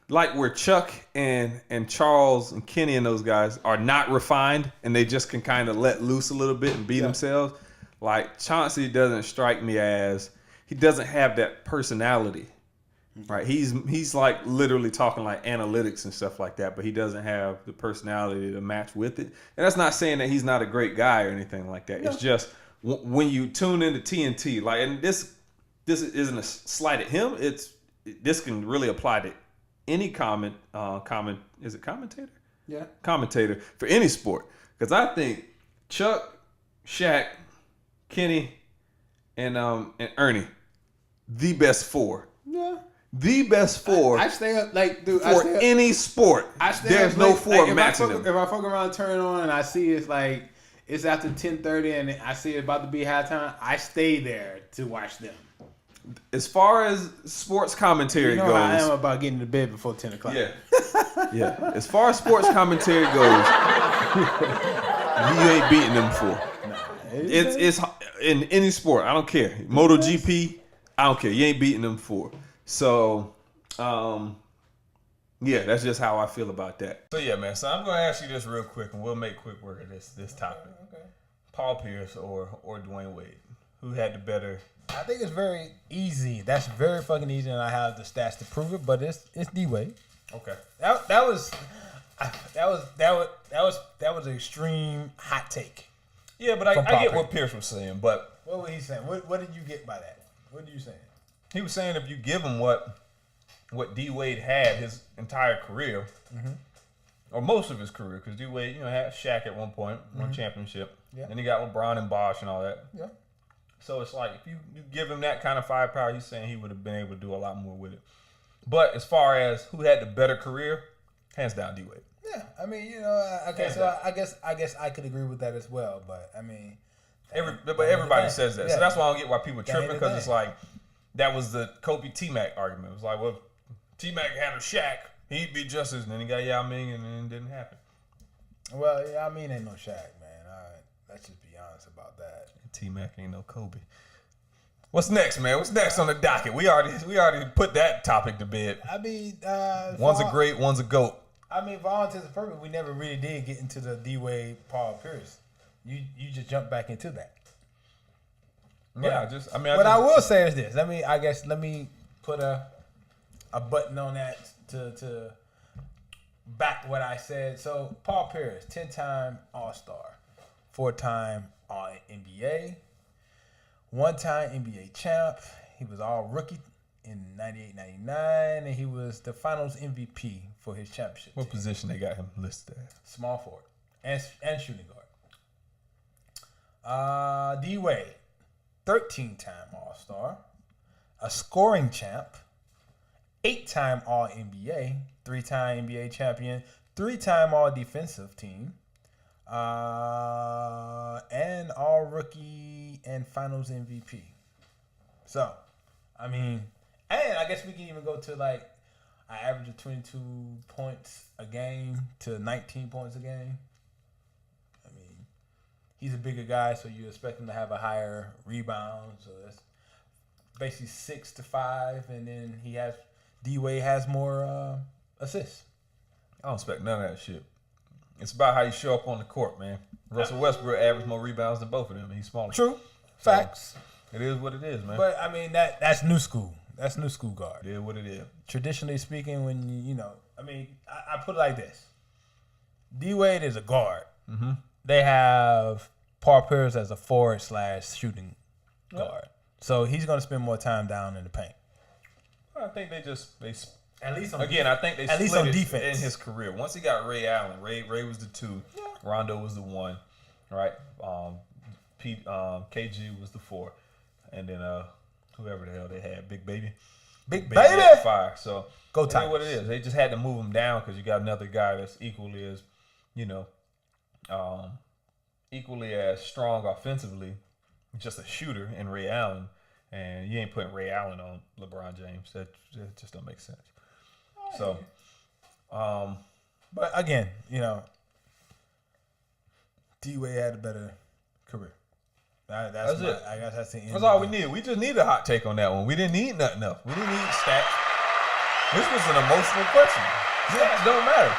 like where Chuck and Charles and Kenny and those guys are not refined and they just can kind of let loose a little bit and be themselves. Like Chauncey doesn't strike me as he doesn't have that personality. Right, he's like literally talking like analytics and stuff like that, but he doesn't have the personality to match with it. And that's not saying that he's not a great guy or anything like that. No. It's just when you tune into TNT, like, and this isn't a slight at him. This can really apply to any is it commentator? Yeah, commentator for any sport. Because I think Chuck, Shaq, Kenny, and Ernie, the best 4. Yeah. The best 4. I stay up like dude for any sport. There's no 4 like, matching them. If I fuck around, turn on, and I see it's like it's after 10:30, and I see it about to be halftime, I stay there to watch them. As far as sports commentary goes, I am about getting to bed before 10 o'clock. Yeah, yeah. As far as sports commentary goes, you ain't beating them 4. Nah, it's in any sport. I don't care. MotoGP, I don't care. You ain't beating them 4. So, yeah, that's just how I feel about that. So, yeah, man. So, I'm going to ask you this real quick, and we'll make quick work of this topic. Okay. Paul Pierce or Dwayne Wade? Who had the better? I think it's very easy. That's very fucking easy, and I have the stats to prove it, but it's D-Wade. Okay. That was an extreme hot take. Yeah, but I get what Pierce was saying, but... What was he saying? What did you get by that? What are you saying? He was saying if you give him what D Wade had his entire career, or most of his career, because D Wade, had Shaq at one point, won championship. Yeah. Then he got LeBron and Bosh and all that. Yeah. So it's like if you give him that kind of firepower, he's saying he would have been able to do a lot more with it. But as far as who had the better career, hands down D Wade. Yeah, Yeah, I mean, okay, so I guess I could agree with that as well. But I mean, everybody says that, yeah. so that's why I don't get why people That tripping, ain't the because it's thing. like that was the Kobe T-Mac argument. It was like, well, T-Mac had a Shaq, he'd be just as, and then he got Yao Ming, and then it didn't happen. Well, yeah, I mean, ain't no Shaq, man. All right, let's just be honest about that. T-Mac ain't no Kobe. What's next, man? What's next on the docket? We already put that topic to bed. I mean, One's a great, one's a GOAT. I mean, for all intents and purposes, we never really did get into the D-Wade, Paul Pierce. You just jumped back into that. Yeah, I will say is this. Let me put a button on that to back what I said. So Paul Pierce, 10-time All-Star, 4-time All-NBA, 1-time NBA champ. He was All-Rookie in 98-99, and he was the Finals MVP for his championship. What position they got him listed at? Small forward and shooting guard. D-Wade, 13-time All-Star, a scoring champ, 8-time All-NBA, 3-time NBA champion, 3-time All-Defensive team, and All-Rookie and Finals MVP. So, I mean, and I guess we can even go to like an average of 22 points a game to 19 points a game. I mean, he's a bigger guy, so you expect him to have a higher rebound. So that's basically 6 to 5, and then D-Wade has more assists. I don't expect none of that shit. It's about how you show up on the court, man. Russell Westbrook averaged more rebounds than both of them, and he's smaller. True. Facts. So, it is what it is, man. But I mean that's new school. That's new school guard. It is what it is. Traditionally speaking, when I put it like this: D-Wade is a guard. Mm-hmm. They have Paul Pierce as a forward/shooting guard, so he's going to spend more time down in the paint. I think they at least on I think they at least split on it defense in his career. Once he got Ray Allen, Ray was the 2, Rondo was the 1, right? KG was the 4, and then whoever the hell they had, Big Baby at 5. So go tell Tigers. what it is. They just had to move him down because you got another guy that's equally as strong offensively, just a shooter in Ray Allen, and you ain't putting Ray Allen on LeBron James. That just don't make sense. So, but again, D-Wade had a better career. That's it. I guess that's the end. That's all we need. We just need a hot take on that one. We didn't need nothing else. We didn't need stats. This was an emotional question. Stats don't matter.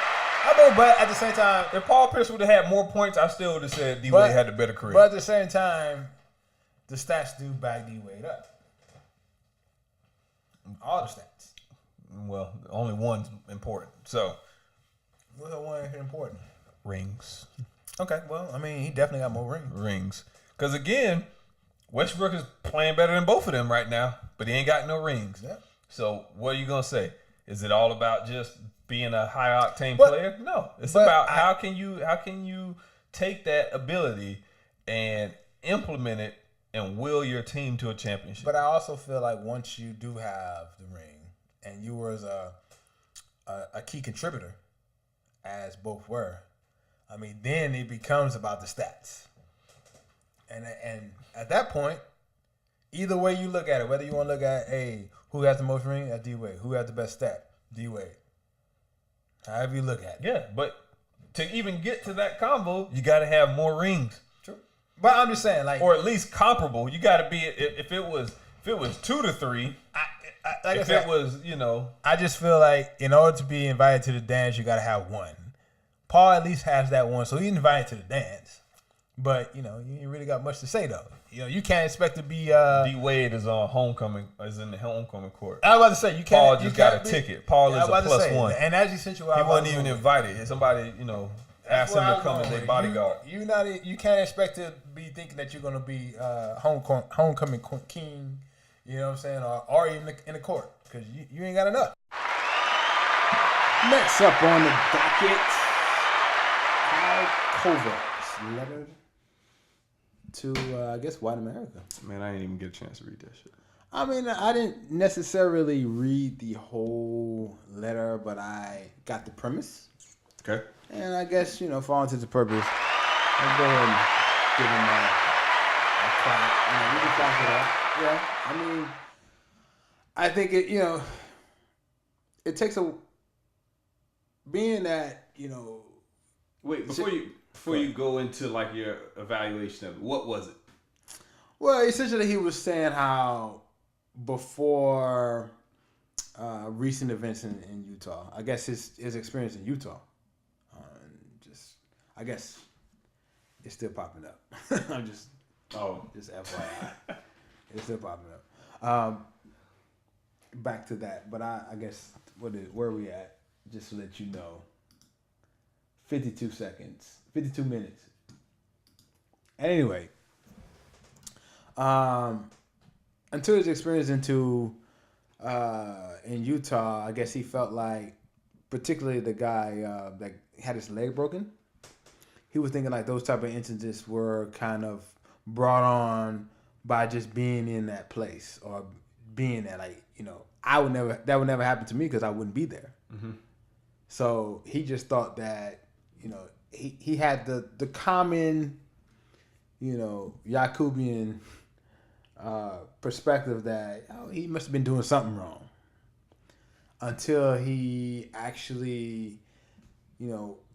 I mean, but at the same time, if Paul Pierce would have had more points, I still would have said D-Wade had the better career. But at the same time, the stats do back D-Wade up. All the stats. Well, only one's important. So, what's the one important? Rings. Okay, well, I mean, he definitely got more rings. Rings. Because again, Westbrook is playing better than both of them right now, but he ain't got no rings. Yeah. So what are you gonna say? Is it all about just being a high octane player? No, it's about how can you take that ability and implement it and will your team to a championship. But I also feel like once you do have the ring and you were a key contributor, as both were, I mean, then it becomes about the stats. And at that point, either way you look at it, whether you want to look at who has the most rings, that's D-Wade. Who has the best stat? D-Wade. However you look at it. Yeah, but to even get to that combo, you got to have more rings. True. But I'm just saying, like, or at least comparable. You got to be if it was 2 to 3. It was, I just feel like in order to be invited to the dance, you got to have one. Paul at least has that one, so he's invited to the dance. But, you ain't really got much to say, though. You can't expect to be... D-Wade is in the homecoming court. I was about to say, you can't... Paul just got a ticket. Paul is a +1. And as you sent you out... He wasn't even invited. Somebody, asked him to come as their bodyguard. You can't expect to be thinking that you're going to be homecoming king, you know what I'm saying, or even in the court, because you ain't got enough. Next up on the docket, Krover's letter to, I guess, white America. Man, I didn't even get a chance to read that shit. I mean, I didn't necessarily read the whole letter, but I got the premise. Okay. And I guess, for all intents and purposes, I'll go ahead and give him a clap. We can clap it up. Yeah, I mean, I think it takes being that, Wait, before you go into like your evaluation of it, what was it? well, essentially he was saying how before recent events in Utah, I guess his experience in Utah, I guess it's still popping up. I'm just FYI, it's still popping up. Back to that, but I guess where are we at? Just to let you know, 52 seconds, 52 minutes. Anyway, until his experience in Utah, I guess he felt like, particularly the guy that had his leg broken, he was thinking like those type of incidents were kind of brought on by just being in that place or being there. Like, that would never happen to me because I wouldn't be there. Mm-hmm. So he just thought that, he had the common, Yakubian perspective that he must have been doing something wrong until he actually,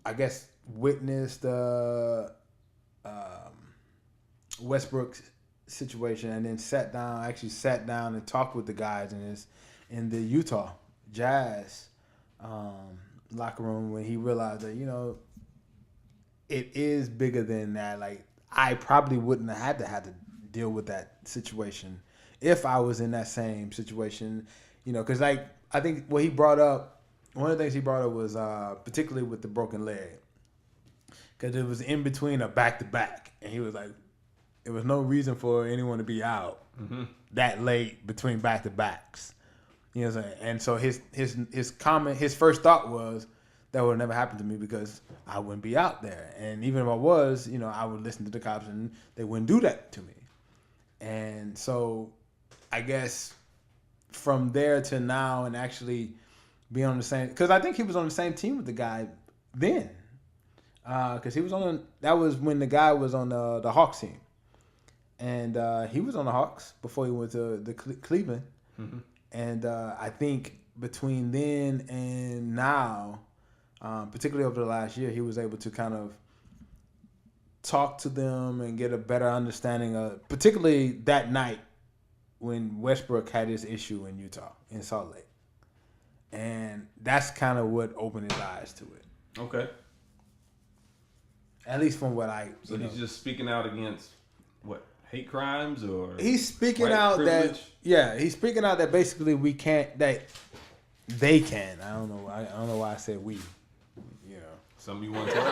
I guess witnessed the Westbrook situation and then sat down and talked with the guys in the Utah Jazz locker room when he realized that, it is bigger than that. Like, I probably wouldn't have had to deal with that situation if I was in that same situation, because like I think one of the things he brought up was particularly with the broken leg, because it was in between a back-to-back, and he was like, there was no reason for anyone to be out that late between back-to-backs. You know what I'm saying? And so his first thought was, that would never happen to me because I wouldn't be out there. And even if I was, I would listen to the cops and they wouldn't do that to me. And so I guess from there to now and actually being on the same, because I think he was on the same team with the guy then. Because that was when the guy was on the Hawks team. And he was on the Hawks before he went to the Cleveland. Mm-hmm. And I think between then and now, particularly over the last year, he was able to kind of talk to them and get a better understanding of, particularly that night when Westbrook had his issue in Utah, in Salt Lake. And that's kind of what opened his eyes to it. Okay. At least from what So he's just speaking out against, what, hate crimes or... He's speaking out privilege? He's speaking out that basically we can't, that they can. I don't know why I said we. Something you want to tell?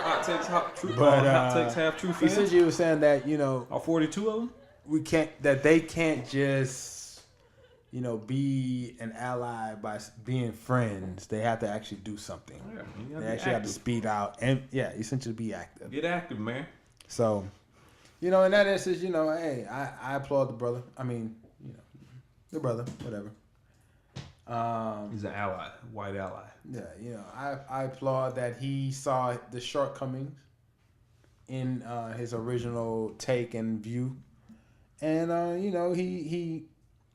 Hot takes, half truth. Essentially, was saying that all 42 of them, they can't just be an ally by being friends. They have to actually do something. Yeah, they actually have to speed out and essentially be active. Get active, man. So, in that instance, hey, I applaud the brother. I mean, the brother, whatever. He's an ally, white ally. Yeah, I applaud that he saw the shortcomings in his original take and view, and he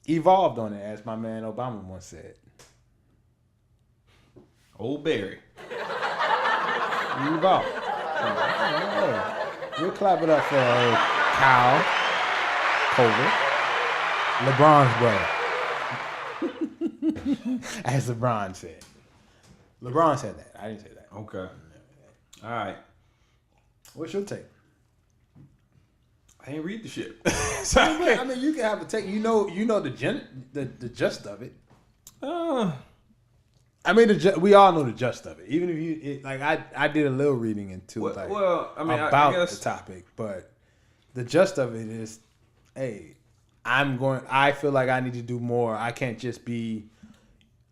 evolved on it, as my man Obama once said. Old Barry. He evolved. We'll clap it up for Kyle Krover, LeBron's brother. As LeBron said. LeBron said that. I didn't say that. Okay. All right. What's your take? I ain't read the shit. I mean, you can have a take. You know the gist of it. I mean, we all know the gist of it. Even if I did a little reading into about the topic, but the gist of it is, hey, I feel like I need to do more. I can't just be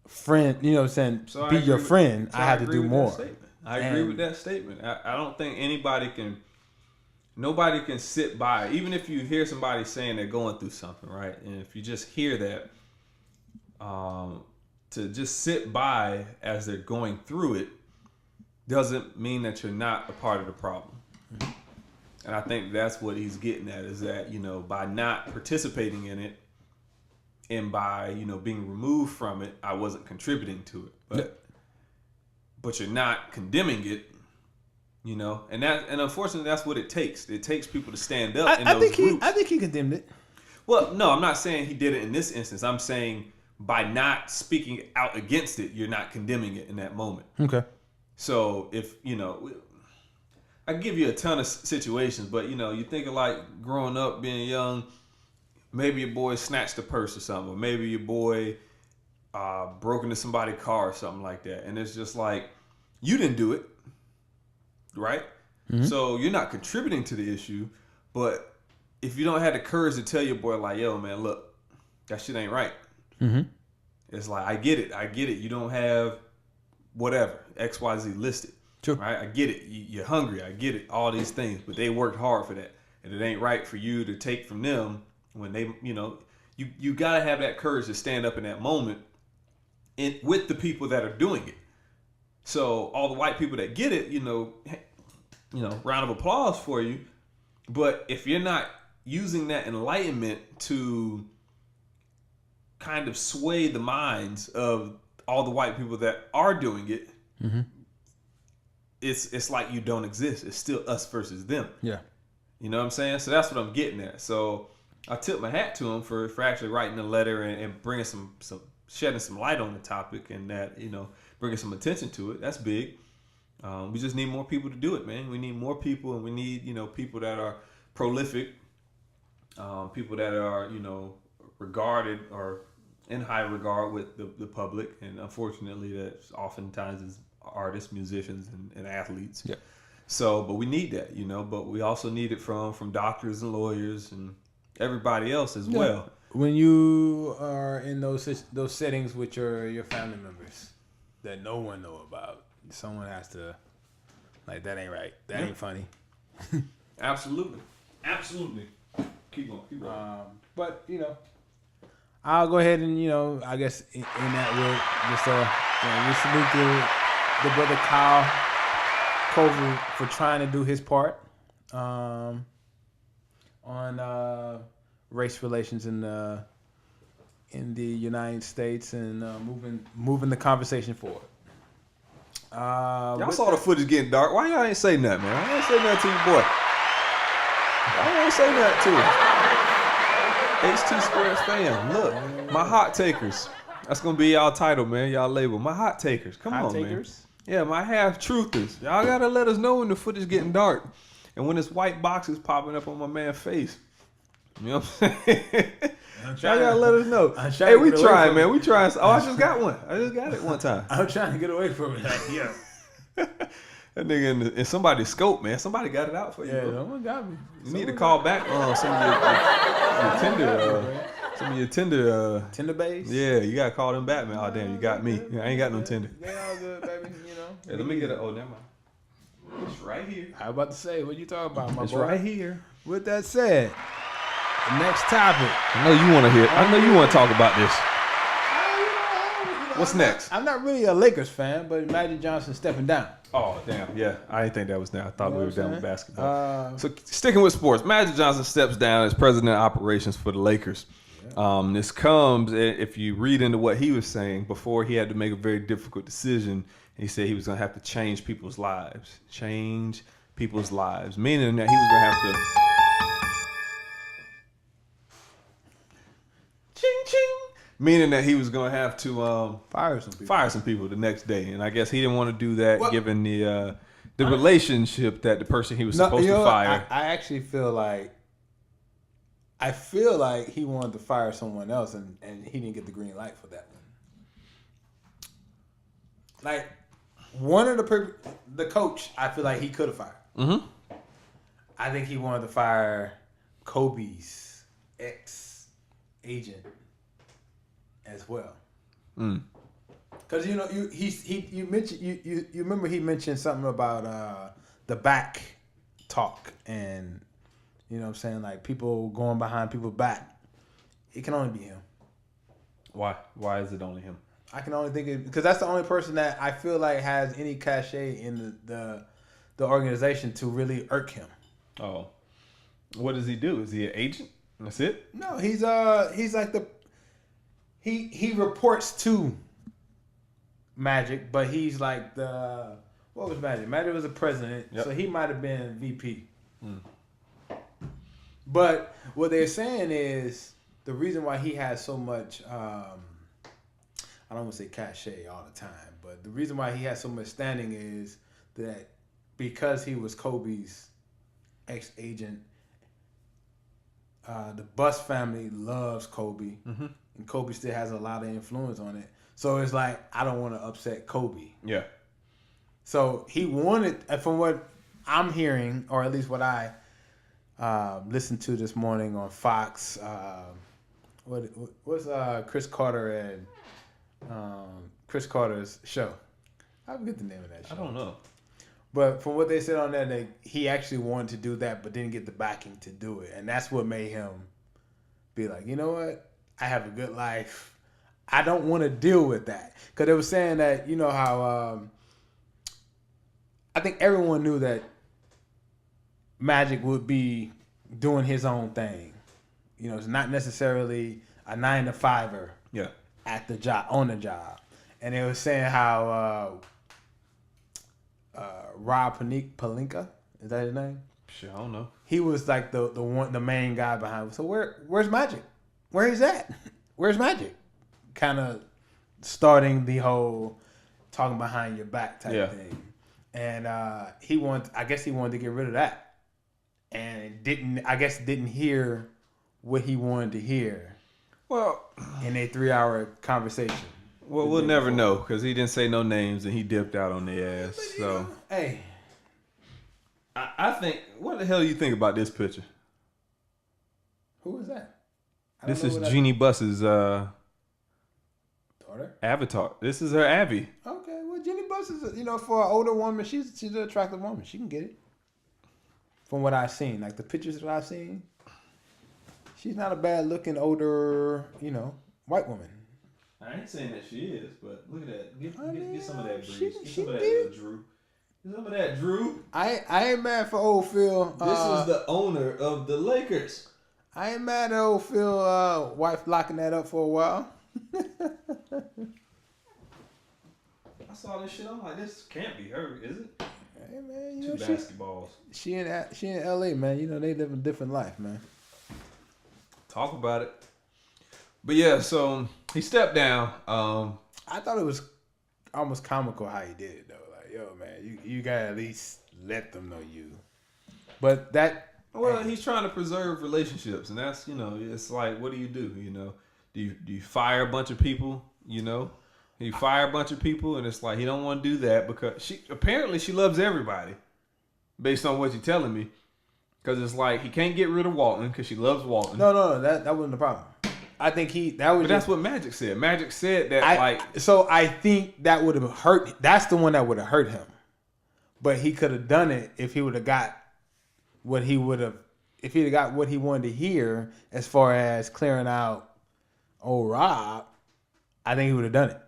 friend, be your friend. I have to do more. I agree with that statement. I don't think nobody can sit by, even if you hear somebody saying they're going through something, right? And if you just hear that, to just sit by as they're going through it doesn't mean that you're not a part of the problem. Mm-hmm. And I think that's what he's getting at, is that, by not participating in it and by, being removed from it, I wasn't contributing to it. But you're not condemning it, and unfortunately that's what it takes. It takes people to stand up in those groups. I think he condemned it. Well, no, I'm not saying he did it in this instance. I'm saying by not speaking out against it, you're not condemning it in that moment. Okay. So if, I give you a ton of situations, but, you think of like growing up, being young, maybe your boy snatched a purse or something, or maybe your boy broke into somebody's car or something like that. And it's just like, you didn't do it, right? Mm-hmm. So you're not contributing to the issue, but if you don't have the courage to tell your boy like, yo, man, look, that shit ain't right. Mm-hmm. It's like, I get it. You don't have whatever, XYZ listed. Sure. Right? I get it. You're hungry. I get it. All these things, but they worked hard for that. And it ain't right for you to take from them when they, you got to have that courage to stand up in that moment with the people that are doing it. So all the white people that get it, round of applause for you. But if you're not using that enlightenment to kind of sway the minds of all the white people that are doing it, mm-hmm. it's like you don't exist. It's still us versus them. Yeah. You know what I'm saying? So that's what I'm getting at. So I tip my hat to him for actually writing a letter and bringing some shedding some light on the topic, and that, bringing some attention to it. That's big. We just need more people to do it, man. We need more people, and we need, people that are prolific, people that are, regarded or in high regard with the public. And unfortunately, that's oftentimes is artists, musicians, and athletes. Yeah. So, but we need that, but we also need it from doctors and lawyers and everybody else as well. When you are in those settings with your family members that no one know about, someone has to, like, that ain't right. That ain't funny. Absolutely. Keep going. But, I'll go ahead and, I guess in that way, just we salute the brother Kyle Krover for trying to do his part on race relations in the United States and moving the conversation forward. Y'all saw the footage getting dark. Why y'all ain't say nothing, man? Why ain't say nothing to your boy? Why ain't say nothing to him? HT Squares fam, look, my hot takers. That's gonna be y'all title, man. Y'all label my hot takers. Come on, man. Yeah, my half truthers. Y'all gotta let us know when the footage getting dark and when this white box is popping up on my man's face. You know what I'm saying? Y'all gotta let us know. Hey, we trying, man. We trying. Oh, I just got one. I just got it one time. I'm trying to get away from it. Like, yeah. That nigga in somebody's scope, man. Somebody got it out for you. Yeah, bro. someone got me. You need to call back some of your Tinder base. Yeah, you gotta call them back, man. Oh damn, you got me. I ain't got no Tinder. They all good, baby. Hey, let me get it. Oh, never mind. It's right here. I was about to say, what you talking about, my it's boy? It's right here. With that said, the next topic. I know you want to hear. I know you want to talk about this. What's next? I'm not really a Lakers fan, but Magic Johnson stepping down. Oh, damn. Yeah, I didn't think that was down. I thought we were done with basketball. So sticking with sports, Magic Johnson steps down as president of operations for the Lakers. Yeah. This comes, if you read into what he was saying, before he had to make a very difficult decision. He said he was going to have to change people's lives. Change people's lives. Meaning that he was going to have to... Ching, ching. Meaning that he was going to have to fire some people the next day. And I guess he didn't want to do that given the relationship that the person he was supposed to fire. I actually feel like he wanted to fire someone else and he didn't get the green light for that one. Like, one of the coach, I feel like he could have fired. Mm-hmm. I think he wanted to fire Kobe's ex-agent as well. Because you mentioned you remember he mentioned something about the back talk and you know what I'm saying, like people going behind people's back. It can only be him. Why is it only him? I can only think of because that's the only person that I feel like has any cachet in the organization to really irk him. Oh, what does he do? Is he an agent? That's it? No, he's like he reports to Magic, but he's like what was Magic? Magic was the president, so he might have been VP. But what they're saying is the reason why he has so much I don't want to say cachet all the time, but the reason why he has so much standing is that because he was Kobe's ex-agent, the Bus family loves Kobe, and Kobe still has a lot of influence on it. So it's like, I don't want to upset Kobe. Yeah. So he wanted, from what I'm hearing, or at least what I listened to this morning on Fox, what's Chris Carter and Chris Carter's show? I forget the name of that show. I don't know. But from what they said on that, he actually wanted to do that, but didn't get the backing to do it. And that's what made him be like, you know what? I have a good life. I don't want to deal with that. Because they were saying that, you know how I think everyone knew that Magic would be doing his own thing. You know, it's not necessarily a 9-to-5er at the job, on the job. And they were saying how Rob Pelinka, is that his name? Shit, I don't know. He was like the main guy behind. So where's Magic? Where is that? Where's Magic? Kind of starting the whole talking behind your back type thing. And I guess he wanted to get rid of that, and didn't hear what he wanted to hear. Well, in a 3-hour conversation. Well, we'll never know because he didn't say no names and he dipped out on their ass. So, hey, I think, what the hell do you think about this picture? Who is that? This is Jeannie Buss's daughter? avatar. This is her Abby. Okay, well, Jeannie Buss is, for an older woman, she's an attractive woman. She can get it. From what I've seen, like the pictures that I've seen, she's not a bad looking older, white woman. I ain't saying that she is, but look at that. Get some of that, Breeze. Get she some of that, did. little Drew. Get some of that, Drew. I ain't mad for old Phil. This is the owner of the Lakers. I ain't mad at old Phil wife locking that up for a while. I saw this shit. I'm like, this can't be her, is it? Hey man, Two basketballs. She in LA, man. They live a different life, man. Talk about it. But yeah, so he stepped down. I thought it was almost comical how he did it though. Like, yo, man, you gotta at least let them know you. But that, he's trying to preserve relationships, and that's it's like, what do? Do you fire a bunch of people? You fire a bunch of people, and it's like he don't want to do that because she loves everybody, based on what you're telling me. Because it's like he can't get rid of Walton because she loves Walton. No, that wasn't the problem. I think that's what Magic said. Magic said that So I think that would have hurt. That's the one that would have hurt him. But he could have done it if he would have got what he would have. If he'd have got what he wanted to hear as far as clearing out old Rob, I think he would have done it.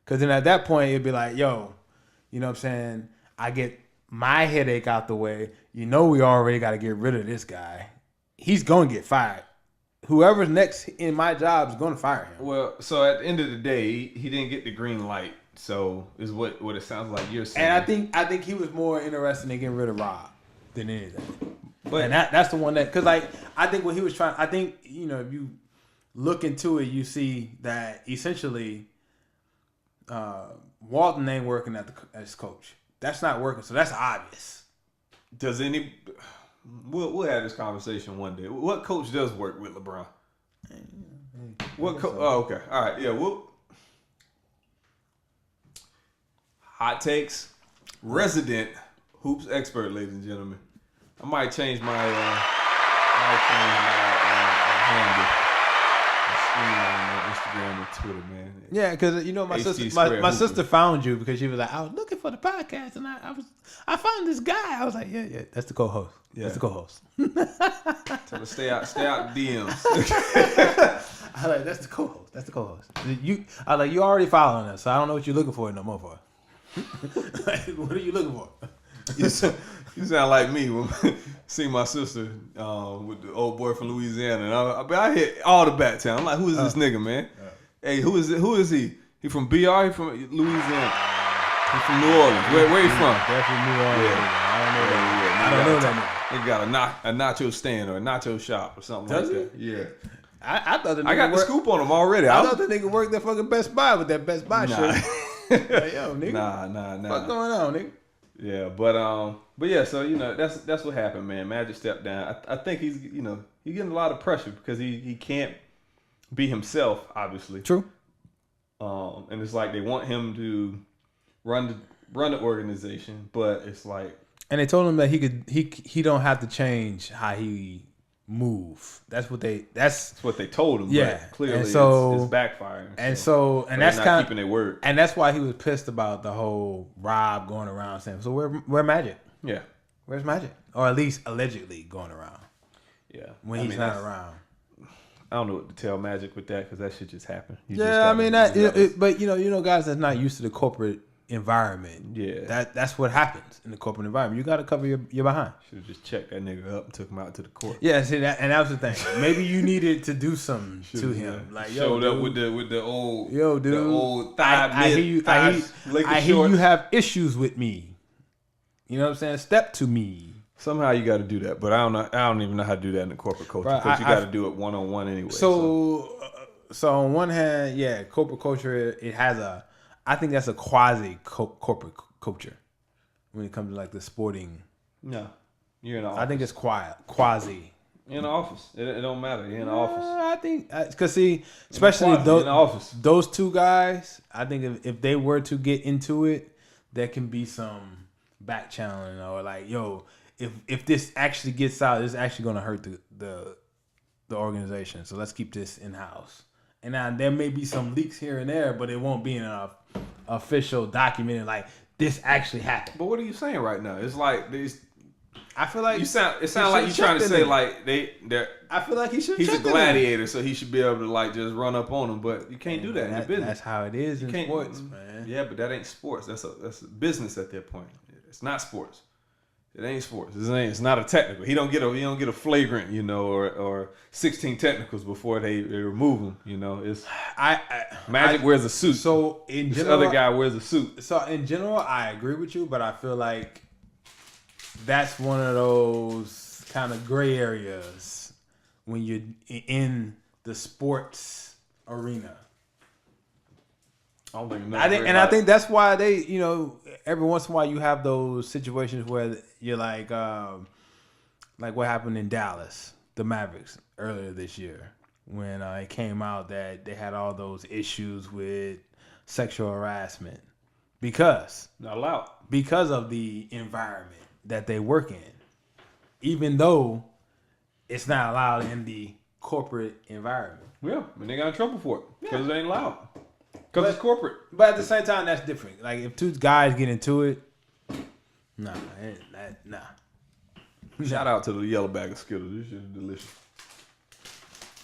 Because then at that point it'd be like, yo, you know what I'm saying? I get my headache out the way. We already got to get rid of this guy. He's going to get fired. Whoever's next in my job is going to fire him. Well, so at the end of the day, he didn't get the green light. So is what it sounds like you're saying. And I think he was more interested in getting rid of Rob than anything. But that's the one that, because I think what he was trying. I think if you look into it, you see that essentially Walton ain't working as coach. That's not working. So that's obvious. We'll have this conversation one day. What coach does work with LeBron? What coach? Oh, okay. All right. Yeah. Hot takes. Resident hoops expert, ladies and gentlemen. I might change my handle. Instagram and Twitter, man. Yeah, because you know my HG sister, Square my Hoopers. sister found you because she was like, I was looking for the podcast and I found this guy. I was like, yeah, that's the co-host. Yeah. That's the co-host. Tell her stay out DMs. I like that's the co-host. That's the co-host. I like you already following us, so I don't know what you're looking for no more for. Like, what are you looking for? You sound like me when see my sister with the old boy from Louisiana, and I hit all the back town. I'm like, who is this nigga, man? Hey, who is it? Who is he? He from BR? He from Louisiana? He from New Orleans? Where he from? Definitely New Orleans. Yeah. I don't know that. Yeah, I don't know that nigga. He got a nacho stand or a nacho shop or something Does like that. Yeah. I thought the nigga I got the scoop on him already. I thought the nigga worked at fucking Best Buy with that Best Buy shirt. Like, yo, nigga. Nah. What's going on, nigga? Yeah, but yeah, so you know that's what happened, man. Magic stepped down. I think he's he's getting a lot of pressure because he can't be himself, obviously. True. And it's like they want him to run the organization, but it's like, and they told him that he don't have to change how he move. That's what they told him. Yeah, but clearly and so it's backfiring. And they're that's not kind of keeping their word. And that's why he was pissed about the whole Rob going around saying, "So where Magic? Yeah, Where's Magic?" Or at least allegedly going around. Yeah, when he's not around. I don't know what to tell Magic with that because that shit just happened. But you know, guys that's not used to the corporate environment. Yeah, that's what happens in the corporate environment. You got to cover your behind. Should have just checked that nigga up and took him out to the court. Yeah, see that, and that was the thing. Maybe you needed to do something to him, like showed yo, up dude, with the old dude, the old thigh. I hear you have issues with me. You know what I'm saying? Step to me. Somehow you got to do that, but I don't even know how to do that in the corporate culture because you got to do it one-on-one anyway. So on one hand, yeah, corporate culture it has I think that's a quasi corporate culture when it comes to like the sporting. No, you're in the office. I think it's quasi. You're in the office. It don't matter. You're in the office. I think because see, especially those two guys, I think if they were to get into it, there can be some back channeling or like, yo. If this actually gets out, it's actually going to hurt the organization. So let's keep this in house. And now there may be some leaks here and there, but it won't be in an official document like this actually happened. But what are you saying right now? It's like these. I feel like it sounds like you're trying to say like they're. I feel like he's a gladiator, so he should be able to like just run up on them. But you can't do that in the business. That's how it is in sports, man. Yeah, but that ain't sports. That's a business at that point. It's not sports. It ain't sports. It's not a technical. He don't get a flagrant, or 16 technicals before they remove him. It's Magic wears a suit. So in general, this other guy wears a suit. So in general, I agree with you, but I feel like that's one of those kind of gray areas when you're in the sports arena. I think that's why they, every once in a while you have those situations where you're like what happened in Dallas, the Mavericks earlier this year, when it came out that they had all those issues with sexual harassment because of the environment that they work in, even though it's not allowed in the corporate environment. Yeah, and they got in trouble for it because it ain't allowed. Because it's corporate. But at the same time, that's different. Like, if two guys get into it, nah. Shout out to the yellow bag of Skittles. This shit is delicious.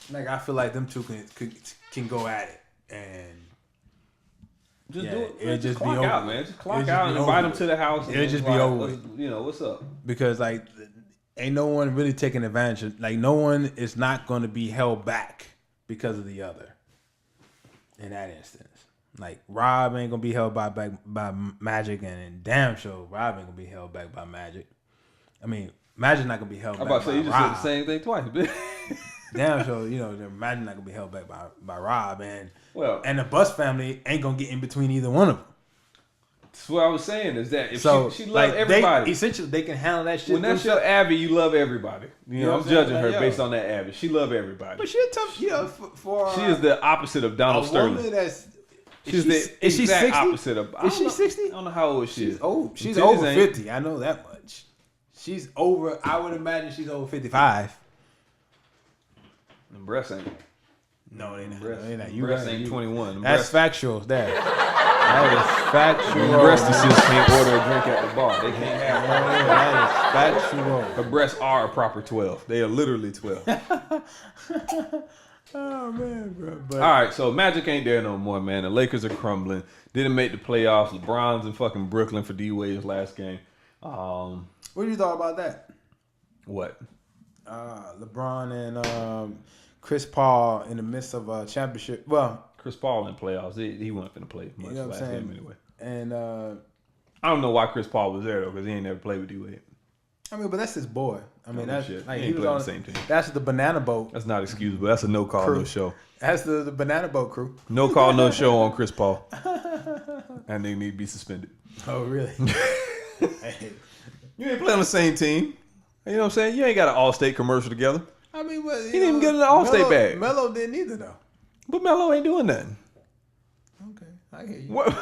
Like, I feel like them two can go at it. And just do it. It'll just clock out, man. Just clock out and invite them to the house. It'll just be over. What's up? Because, like, ain't no one really taking advantage of, like, no one is not going to be held back because of the other in that instance. Like, Rob ain't gonna be held back by Magic, and damn sure Rob ain't gonna be held back by Magic. I mean, Magic not gonna be held back by Rob. I'm about to say, you just said the same thing twice. Damn sure, Magic not gonna be held back by Rob, and the Bus family ain't gonna get in between either one of them. That's what I was saying, is that if she loves everybody. Essentially, they can handle that shit. When that's your Abby, you love everybody. I'm judging her based on that Abby. She love everybody. But she's tough, for she is the opposite of Donald Sterling. She's the exact opposite of. Is she 60? I don't know how old she is. She's old. She's over 50. I know that much. She's over. I would imagine she's over 55. And breasts ain't. No, they not. Breast, No, they not. breast ain't 21. Them That's breast, factual. That is factual. breastises can't order a drink at the bar. They can't have That is factual. her breasts are a proper 12. They are literally 12. Oh man, bro. But All right, so Magic ain't there no more, man. The Lakers are crumbling. Didn't make the playoffs. LeBron's in fucking Brooklyn for D Wade's last game. what do you thought about that? What? LeBron and Chris Paul in the midst of a championship. Well, Chris Paul in playoffs. He wasn't finna play much you know what last I'm saying. game anyway. And I don't know why Chris Paul was there though, because he ain't never played with D Wade. I mean, but that's his boy. I mean, that's shit. like He he ain't was playing on the same team. That's the banana boat. That's not excusable. That's a no call, Crew. no show. That's the banana boat crew. No call, no show on Chris Paul. And they need to be suspended. Oh, really? You ain't playing on the same team. You know what I'm saying? You ain't got an All-State commercial together. I mean, but He didn't even get an All-State bag. Melo didn't either, though. But Melo ain't doing nothing. Okay, I hear you. What?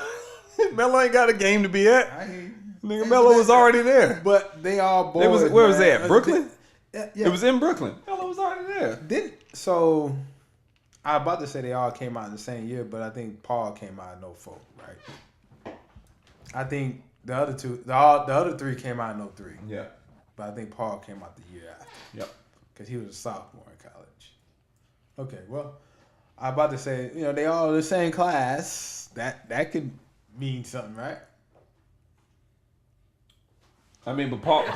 Melo ain't got a game to be at. I hear you. Nigga, Melo was already there. But they all boys. Where was man. they at? Brooklyn? Yeah. It was in Brooklyn. Melo was already there. So I was about to say they all came out in the same year, but I think Paul came out in 04, right? I think the other three came out in 03. Yeah. But I think Paul came out the year after. Yep. Because he was a sophomore in college. Okay, well, I was about to say, they all the same class. That could mean something, right? I mean, but Paul's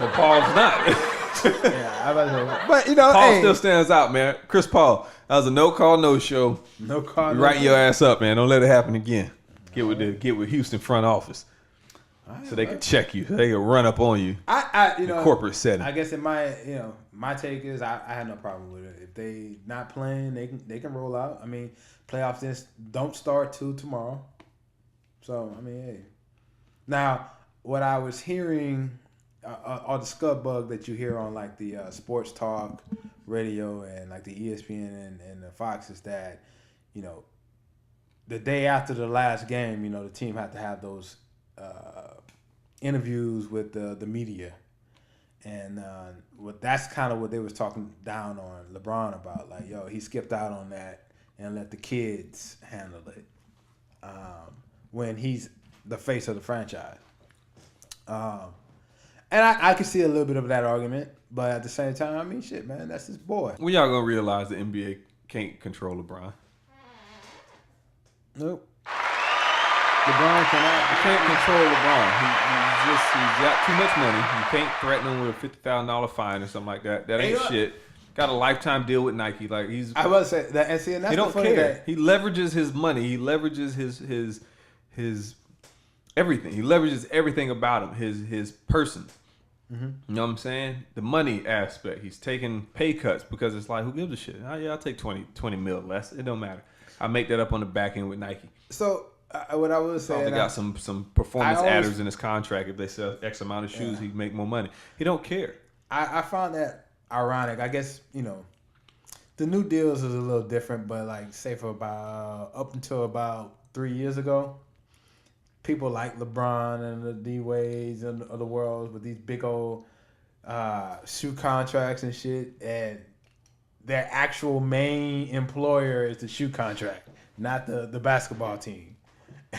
not. Yeah, I about to say, but Paul hey, still stands out, man. Chris Paul, that was a no call, no show. no call. You writing your ass up, man. Don't let it happen again. Get with Houston front office, so they can check you. So they can run up on you. Corporate setting. I guess in my take is I had no problem with it. If they not playing, they can roll out. I mean, playoffs just don't start till tomorrow. So I mean, hey. Now what I was hearing, or the scud bug that you hear on like the sports talk radio and like the ESPN and the Fox is that, the day after the last game, the team had to have those interviews with the media, and that's kind of what they was talking down on LeBron about. Like, he skipped out on that and let the kids handle it when he's the face of the franchise. And I can see a little bit of that argument, but at the same time, I mean, shit, man, that's his boy. When y'all gonna realize the NBA can't control LeBron? Nope. LeBron cannot. You can't control LeBron. He's got too much money. You can't threaten him with a $50,000 fine or something like that. That ain't shit. Got a lifetime deal with Nike. Like he's. I was say that, and see, and that's he don't the funny care. that He leverages his money. He leverages his everything. He leverages everything about him. His person. Mm-hmm. You know what I'm saying? The money aspect. He's taking pay cuts because it's like, who gives a shit? Oh, yeah, I'll take 20 mil less. It don't matter. I make that up on the back end with Nike. So what I was saying, Probably got some performance adders in his contract. If they sell X amount of shoes, he'd make more money. He don't care. I found that ironic. I guess the new deals is a little different, but like say for up until about 3 years ago, people like LeBron and the D Wades and the world with these big old shoe contracts and shit, and their actual main employer is the shoe contract, not the basketball team.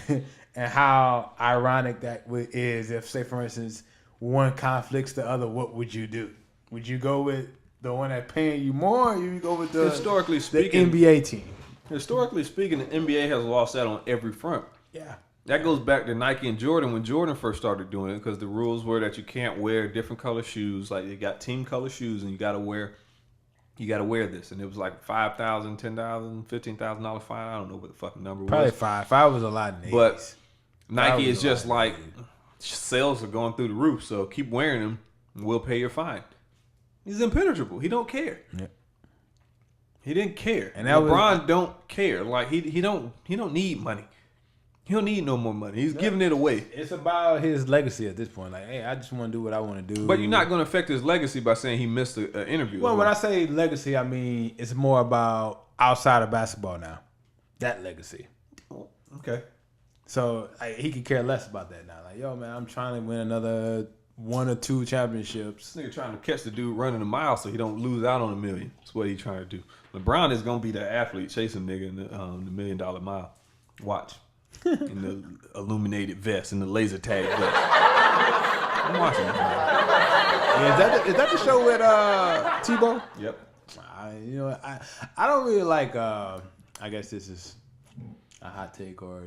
And how ironic that is if, say, for instance, one conflicts the other, what would you do? Would you go with the one that's paying you more, or you go with the NBA team? Historically speaking, the NBA has lost that on every front. Yeah. That goes back to Nike and Jordan when Jordan first started doing it, because the rules were that you can't wear different color shoes. Like, you got team color shoes and you got to wear this. And it was like $5,000, $10,000, $15,000 fine. I don't know what the fucking number was. Probably five. Five was a lot in the 80s. But Nike is just like, sales are going through the roof, so keep wearing them and we'll pay your fine. He's impenetrable. He don't care. Yeah. He didn't care. And LeBron don't care. Like he don't need money. He don't need no more money. He's giving it away. It's about his legacy at this point. Like, hey, I just want to do what I want to do. But you're not going to affect his legacy by saying he missed an interview. Well, when I say legacy, I mean it's more about outside of basketball now. That legacy. Okay. So he could care less about that now. Like, yo, man, I'm trying to win another 1 or 2 championships. This nigga trying to catch the dude running a mile so he don't lose out on $1 million. That's what he trying to do. LeBron is gonna be the athlete chasing nigga in the $1 million mile. Watch. In the illuminated vest, in the laser tag vest. I'm watching it. Yeah, is that the show with Tebow? Yep. I don't really like. I guess this is a hot take or.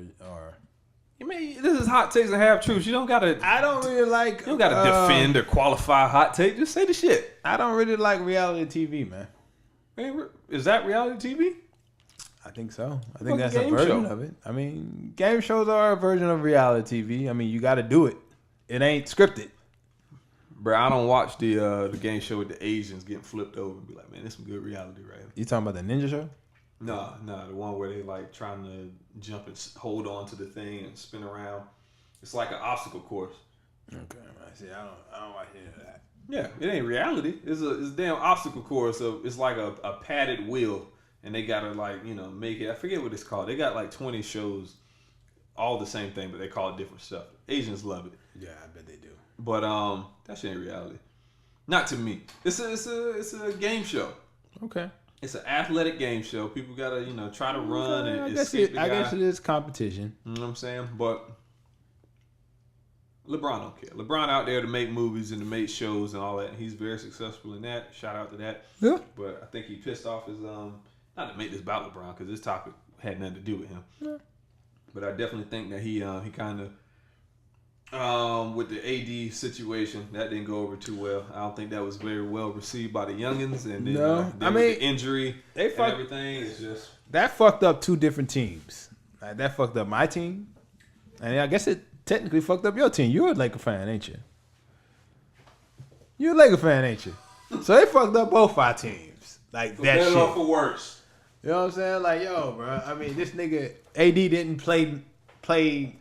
You mean this is hot takes and half truths. You don't gotta. I don't really like. You don't gotta defend or qualify a hot take. Just say the shit. I don't really like reality TV, man. Man, is that reality TV? I think so. I think that's a a game version show. of it. I mean, game shows are a version of reality TV. I mean, you got to do it. It ain't scripted. Bro, I don't watch the game show with the Asians getting flipped over and be like, man, this some good reality, right? You talking about the Ninja Show? No, the one where they like trying to jump and hold on to the thing and spin around. It's like an obstacle course. Okay, man. See, I don't watch any of that. Yeah, it ain't reality. It's a damn obstacle course. So it's like a padded wheel, and they gotta like make it. I forget what it's called. They got like 20 shows, all the same thing, but they call it different stuff. Asians love it. Yeah, I bet they do. But that shit ain't reality. Not to me. It's a game show. Okay. It's an athletic game show. People gotta try to run and I escape the guy. guess it is competition. You know what I'm saying? But LeBron don't care. LeBron out there to make movies and to make shows and all that. He's very successful in that. Shout out to that. Yeah. But I think he pissed off his not to make this about LeBron because this topic had nothing to do with him. Yeah. But I definitely think that he kind of with the AD situation that didn't go over too well. I don't think that was very well received by the youngins. And then, with the injury and everything, it's just that fucked up 2 different teams. Like, that fucked up my team, and I guess it technically fucked up your team. You're a Laker fan, ain't you? You're a Laker fan, ain't you? So they fucked up both our teams. Like for that better shit. or for worse. You know what I'm saying? Like, yo, bro. I mean, this nigga AD didn't play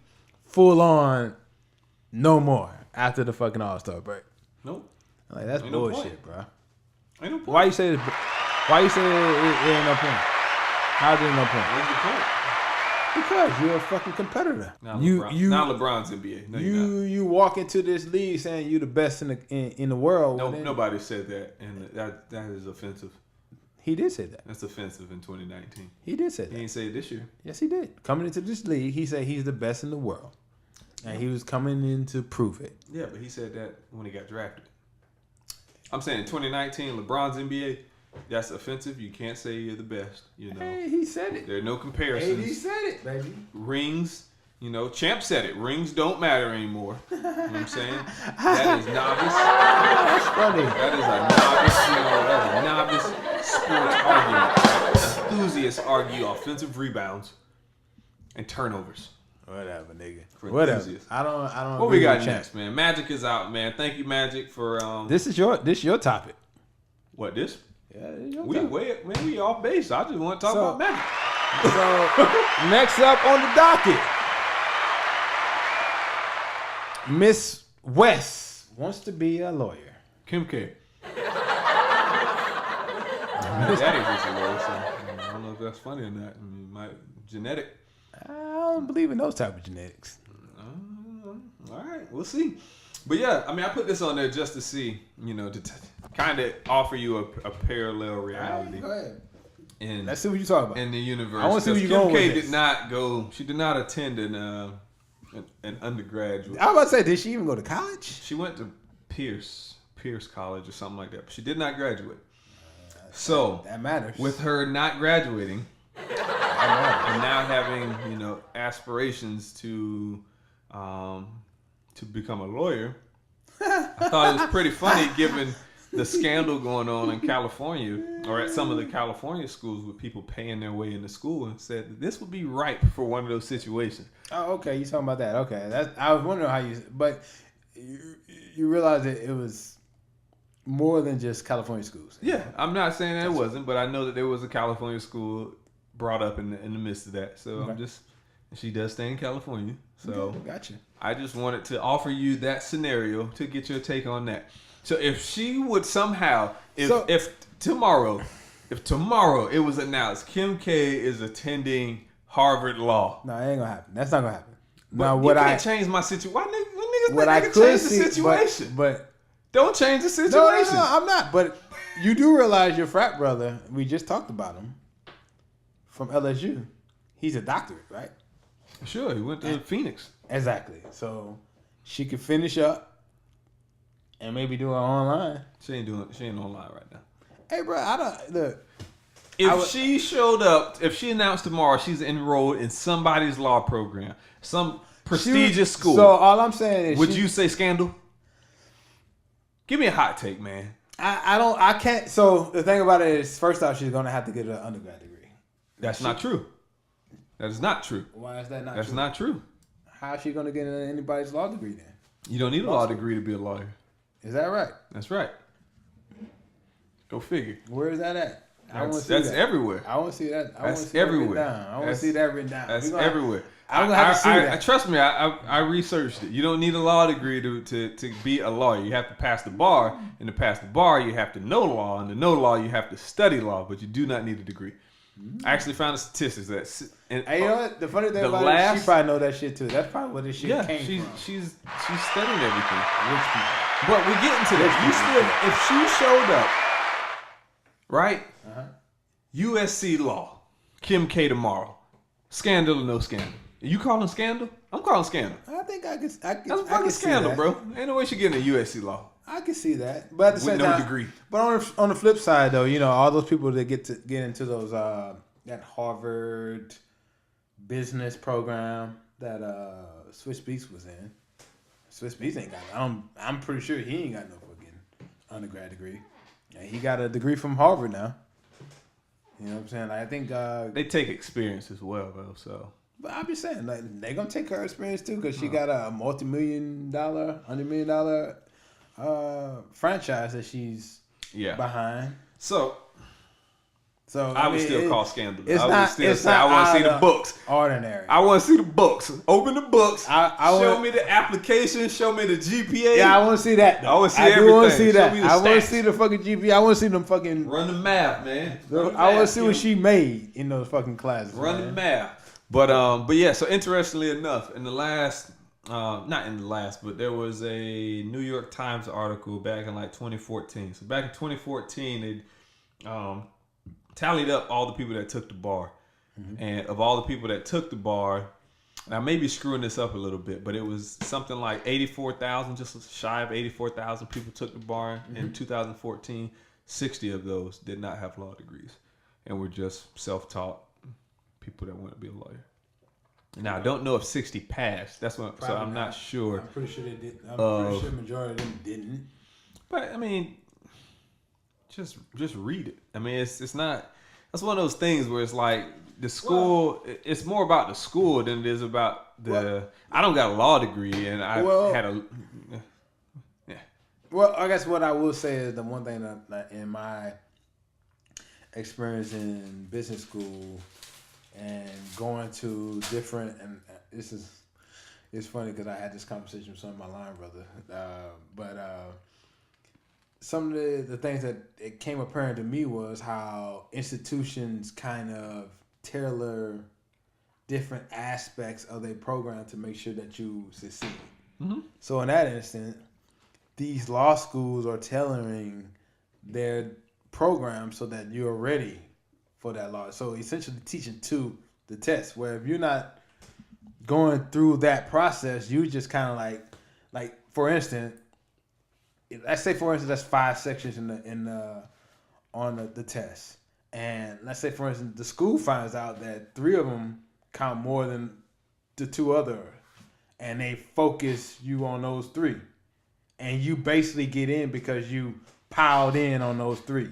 full on no more after the fucking All-Star break. Nope. Like, that's Ain't no bullshit, bro. Ain't no point. Why you say it ain't no point? How is it no point? What's the point? Because you're a fucking competitor. Now LeBron's NBA. No, you're not. You walk into this league saying you the best in the world. No, nobody said that, and that is offensive. He did say that. That's offensive in 2019. He did say He that. ain't say it this year. Yes, he did. Coming into this league, he said he's the best in the world, and he was coming in to prove it. Yeah, but he said that when he got drafted. I'm saying in 2019, LeBron's NBA, that's offensive. You can't say you're the best. Hey, he said it. There are no comparisons. Hey, he said it, baby. Rings, Champ said it. Rings don't matter anymore. You know what I'm saying? That is novice. That's funny. That is a novice, that's a novice sports argument. Enthusiasts argue offensive rebounds and turnovers. Whatever, nigga. For Whatever. enthusiasts. I don't. What we got with next, man? Magic is out, man. Thank you, Magic, for This is your topic. what this? Yeah, this is your We topic. we off base. I just want to talk about Magic. So next up on the docket, Miss West wants to be a lawyer. Kim K. My daddy was a lawyer, so I don't know if that's funny or not. I mean, genetic. I don't believe in those type of genetics. All right, we'll see. But yeah, I mean, I put this on there just to see, to kind of offer you a parallel reality. Go ahead. In, Let's see what you talking about. in the universe. I want to see where you Kim going K with this. did not go. She did not attend an undergraduate. I was about to say, did she even go to college? She went to Pierce College or something like that. But she did not graduate. So That matters. with her not graduating and now having aspirations to become a lawyer, I thought it was pretty funny given the scandal going on in California or at some of the California schools with people paying their way into school, and said that this would be ripe for one of those situations. Oh, okay. You talking about that? Okay. I was wondering how but you realize that it was more than just California schools. Yeah, I'm not saying that it wasn't, but I know that there was a California school brought up in the midst of that. So Okay. she does stay in California. So Okay, gotcha. I just wanted to offer you that scenario to get your take on that. So if she would somehow, if tomorrow it was announced Kim K is attending Harvard Law. No, it ain't gonna happen. That's not gonna happen. But Now, you can't change my situation. Why niggas what I Nigga, could change the see, situation. but Don't change the no, situation. I'm not. But you do realize your frat brother. We just talked about him from LSU. He's a doctorate, right? Sure, he went to Phoenix. Exactly. So she could finish up and maybe do it online. She ain't online right now. Hey, bro, I don't look. If she showed up, if she announced tomorrow she's enrolled in somebody's law program, some prestigious school, So all I'm saying is, would you say scandal? Give me a hot take, man. I can't. So the thing about it is, first off, she's gonna have to get an undergrad degree. That's not true. That is not true. Why is that not? That's true? not true. How is she gonna get anybody's law degree then? You don't need a law degree to be a lawyer. Is that right? That's right. Go figure. Where is that at? I want to see That's that. everywhere. I want to see that. I want to That's see everywhere. that written down. I want to see that written down. That's everywhere. I'm gonna have to see that. Trust me, I researched it. You don't need a law degree to be a lawyer. You have to pass the bar, and to pass the bar, you have to know law, and to know law, you have to study law, but you do not need a degree. I actually found the statistics that. And, Hey, you know what? The funny thing about it, she probably know that shit too. That's probably where this shit came from. she's studying everything. Rich people. But we're getting to that. If she showed up, right? USC law, Kim K tomorrow, scandal or no scandal? You calling scandal? I'm calling scandal. I think I could. That's a fucking scandal, bro. Ain't no way she getting a USC law. I can see that, but at the same no time, degree. But on the flip side, though, you know, all those people that get into those that Harvard business program that Swiss Beats was in. Swiss Beats ain't got. I'm pretty sure he ain't got no fucking undergrad degree. Yeah, he got a degree from Harvard now. You know what I'm saying? Like, I think They take experience as well, though. So, but I'm just saying, like, they gonna take her experience too, because she got a $100 million franchise that she's behind. So I would still call scandal. It's I would not. still It's say not I want to see out the of books. Ordinary. I want to see the books. Open the books. Show want- me the application. Show me the GPA. Yeah, I want to see that. Though. I want to see I everything. do want to see that. Show me the I want to stats. see the fucking GPA. I want to see them fucking. Run the math, man. I want to see what she made in those fucking classes. Run man. the math. But yeah. So interestingly enough, in the last, not in the last, but there was a New York Times article back in like 2014. So back in 2014, they tallied up all the people that took the bar, and of all the people that took the bar, and I may be screwing this up a little bit, but it was something like 84,000, just shy of 84,000 people took the bar in 2014. 60 of those did not have law degrees, and were just self-taught people that want to be a lawyer. Now I don't know if 60 passed. That's what. So I'm not sure. I'm pretty sure they did. I'm pretty sure the majority of them didn't. But I mean, just read it. I mean, it's not. That's one of those things where it's like the school. It's more about the school than it is about the. I don't got a law degree, and I had a. Yeah. Well, I guess what I will say is the one thing that in my experience in business school and going to different, and it's funny because I had this conversation with some of my line brother, but some of the things that it came apparent to me was how institutions kind of tailor different aspects of their program to make sure that you succeed. Mm-hmm. So in that instant, these law schools are tailoring their program so that you're ready for that law. So essentially teaching to the test, where if you're not going through that process, you just kind of like for instance, let's say for instance that's 5 sections on the test, and let's say for instance the school finds out that 3 of them count more than the 2 other, and they focus you on those 3, and you basically get in because you piled in on those 3.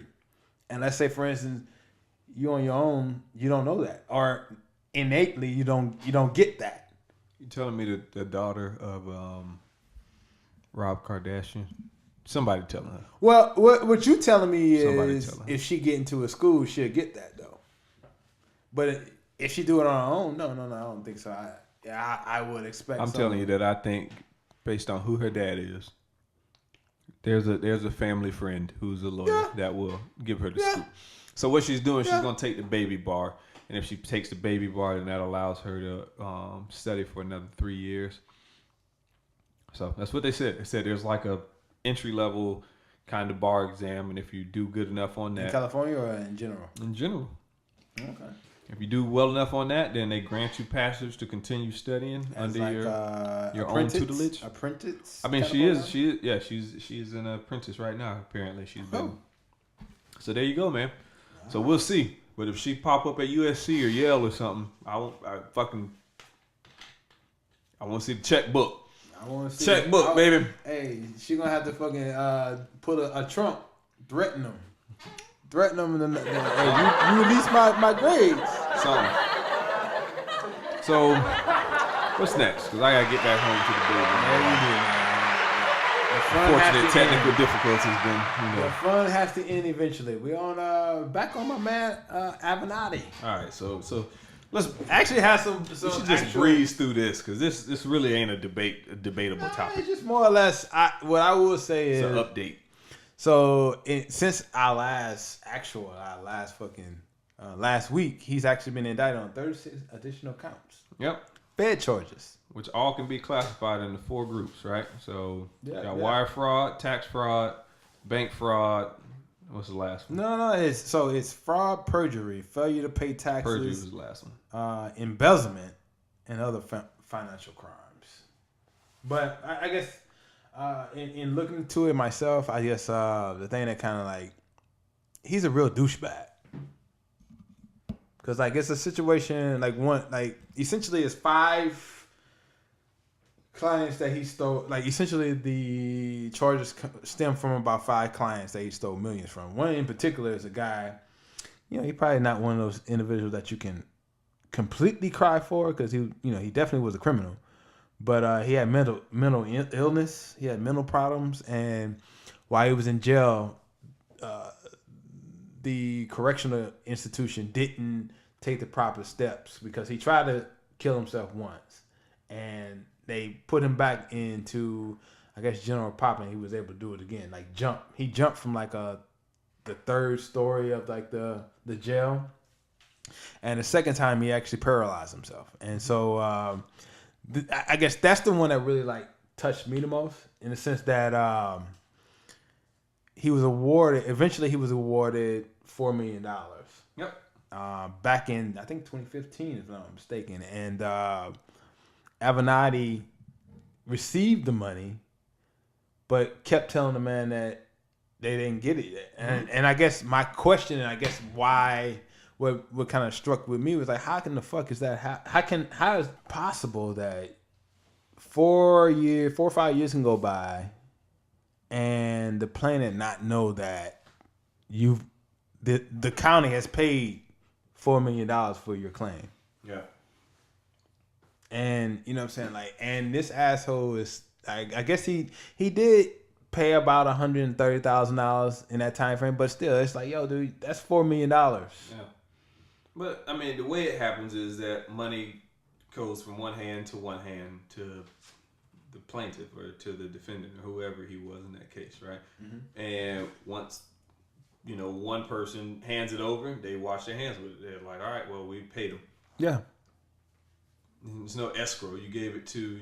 And let's say for instance you on your own, you don't know that, or innately you don't get that. You telling me the daughter of Rob Kardashian? Somebody telling her. Well, what you telling me is if she get into a school, she'll get that though. But if she do it on her own, no, I don't think so. I would expect. I'm telling you that I think, based on who her dad is, there's a family friend who's a lawyer that will give her the school. So what she's doing, she's gonna take the baby bar, and if she takes the baby bar, then that allows her to study for another 3 years. So that's what they said. They said there's like a entry level kind of bar exam, and if you do good enough on In that, California or in general? in general, Okay. if you do well enough on that, then they grant you passage to continue studying As under like, your own tutelage. Apprentice. I mean, kind she of is. She's an apprentice right now. Apparently, she's been. Oh. So there you go, man. So we'll see. But if she pop up at USC or Yale or something, I want to see the checkbook. I want to see Checkbook, baby. Hey, she gonna have to fucking put a trump, threaten them. Threaten them, and hey, you release my grades. Something. So, what's next? Because I gotta get back home to the building. Unfortunate technical difficulties, been. The fun has to end eventually. We're on back on my man Avenatti. All right, so let's Actually, has some. we should just breeze through this because this really ain't a debatable topic. It's just more or less. What I will say is It's an update. So since our last week, he's actually been indicted on 36 additional counts. Yep. Fed charges. Which all can be classified into 4 groups, right? So you got Yeah. wire fraud, tax fraud, bank fraud. What's the last one? No, it's fraud, perjury, failure to pay taxes, Perjury was the last one. embezzlement, and other financial crimes. But I guess in looking into it myself, I guess the thing that kind of like he's a real douchebag. Cause like it's a situation essentially it's 5 clients that he stole. Like essentially the charges stem from about 5 clients that he stole millions from. One in particular is a guy. He probably not one of those individuals that you can completely cry for because he definitely was a criminal. But he had mental illness. He had mental problems, and while he was in jail, the correctional institution didn't take the proper steps because he tried to kill himself once, and they put him back into, I guess, general pop, and he was able to do it again. Like he jumped from like the 3rd story of like the jail, and the second time he actually paralyzed himself. And so I guess that's the one that really like touched me the most, in the sense that he was awarded $4 million. Yep. Back in, I think, 2015, if I'm not mistaken. And Avenatti received the money, but kept telling the man that they didn't get it yet. And I guess my question, and I guess why, what kind of struck with me was like, how can the fuck is that? How is it possible that 4 or 5 years can go by and the plaintiff not know that the county has paid $4 million for your claim? Yeah. And you know what I'm saying? Like, and this asshole is, I guess he did pay about $130,000 in that time frame, but still, it's like, yo, dude, that's $4 million. Yeah. But I mean, the way it happens is that money goes from one hand to the plaintiff or to the defendant or whoever he was in that case, right? Mm-hmm. And once one person hands it over, they wash their hands with it. They're like, all right, well, we paid him. Yeah. There's no escrow. You gave it to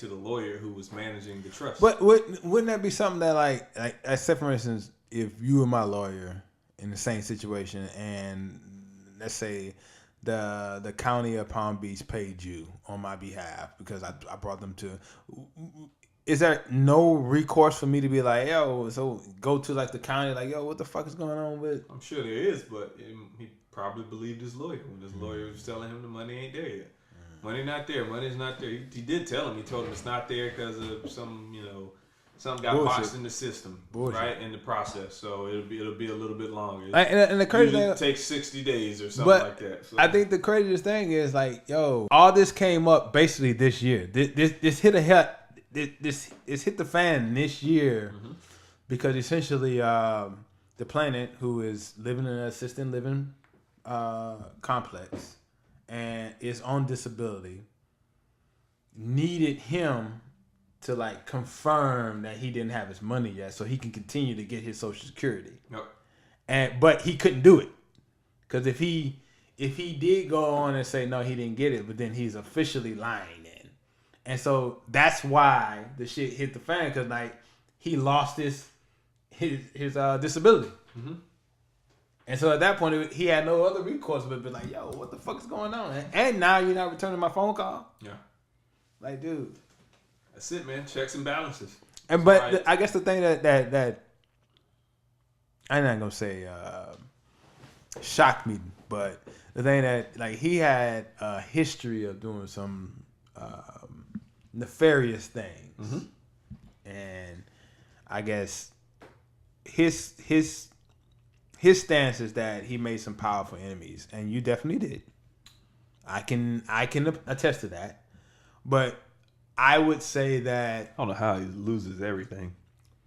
the lawyer who was managing the trust. But wouldn't that be something that like I said, for instance, if you and my lawyer in the same situation, and let's say the county of Palm Beach paid you on my behalf because I brought them to, is there no recourse for me to be like, yo, so go to like the county, like, yo, what the fuck is going on with? I'm sure there is, but he probably believed his lawyer when his lawyer was telling him the money ain't there yet. Money's not there. Money's not there. He did tell him. He told him it's not there because of something got Bullshit. boxed in the system, Bullshit. Right, in the process. So it'll be a little bit longer. And the crazy thing, it takes 60 days or something like that. So. I think the craziest thing is like, yo, all this came up basically this year. This hit the fan this year, because essentially the plaintiff, who is living in an assisted living complex and is on disability, needed him to like confirm that he didn't have his money yet, so he can continue to get his Social Security. Yep. But he couldn't do it, because if he did go on and say no, he didn't get it, but then he's officially lying in, And so that's why the shit hit the fan, because like he lost his disability. Mm-hmm. And so at that point, he had no other recourse but be like, yo, what the fuck is going on? And now you're not returning my phone call? Yeah. Like, dude. That's it, man. Checks and balances. And but I guess the thing that I'm not gonna say shocked me, but the thing that like he had a history of doing some nefarious things, Mm-hmm. and I guess his stance is that he made some powerful enemies, and you definitely did. I can attest to that, but I would say that I don't know how he loses everything.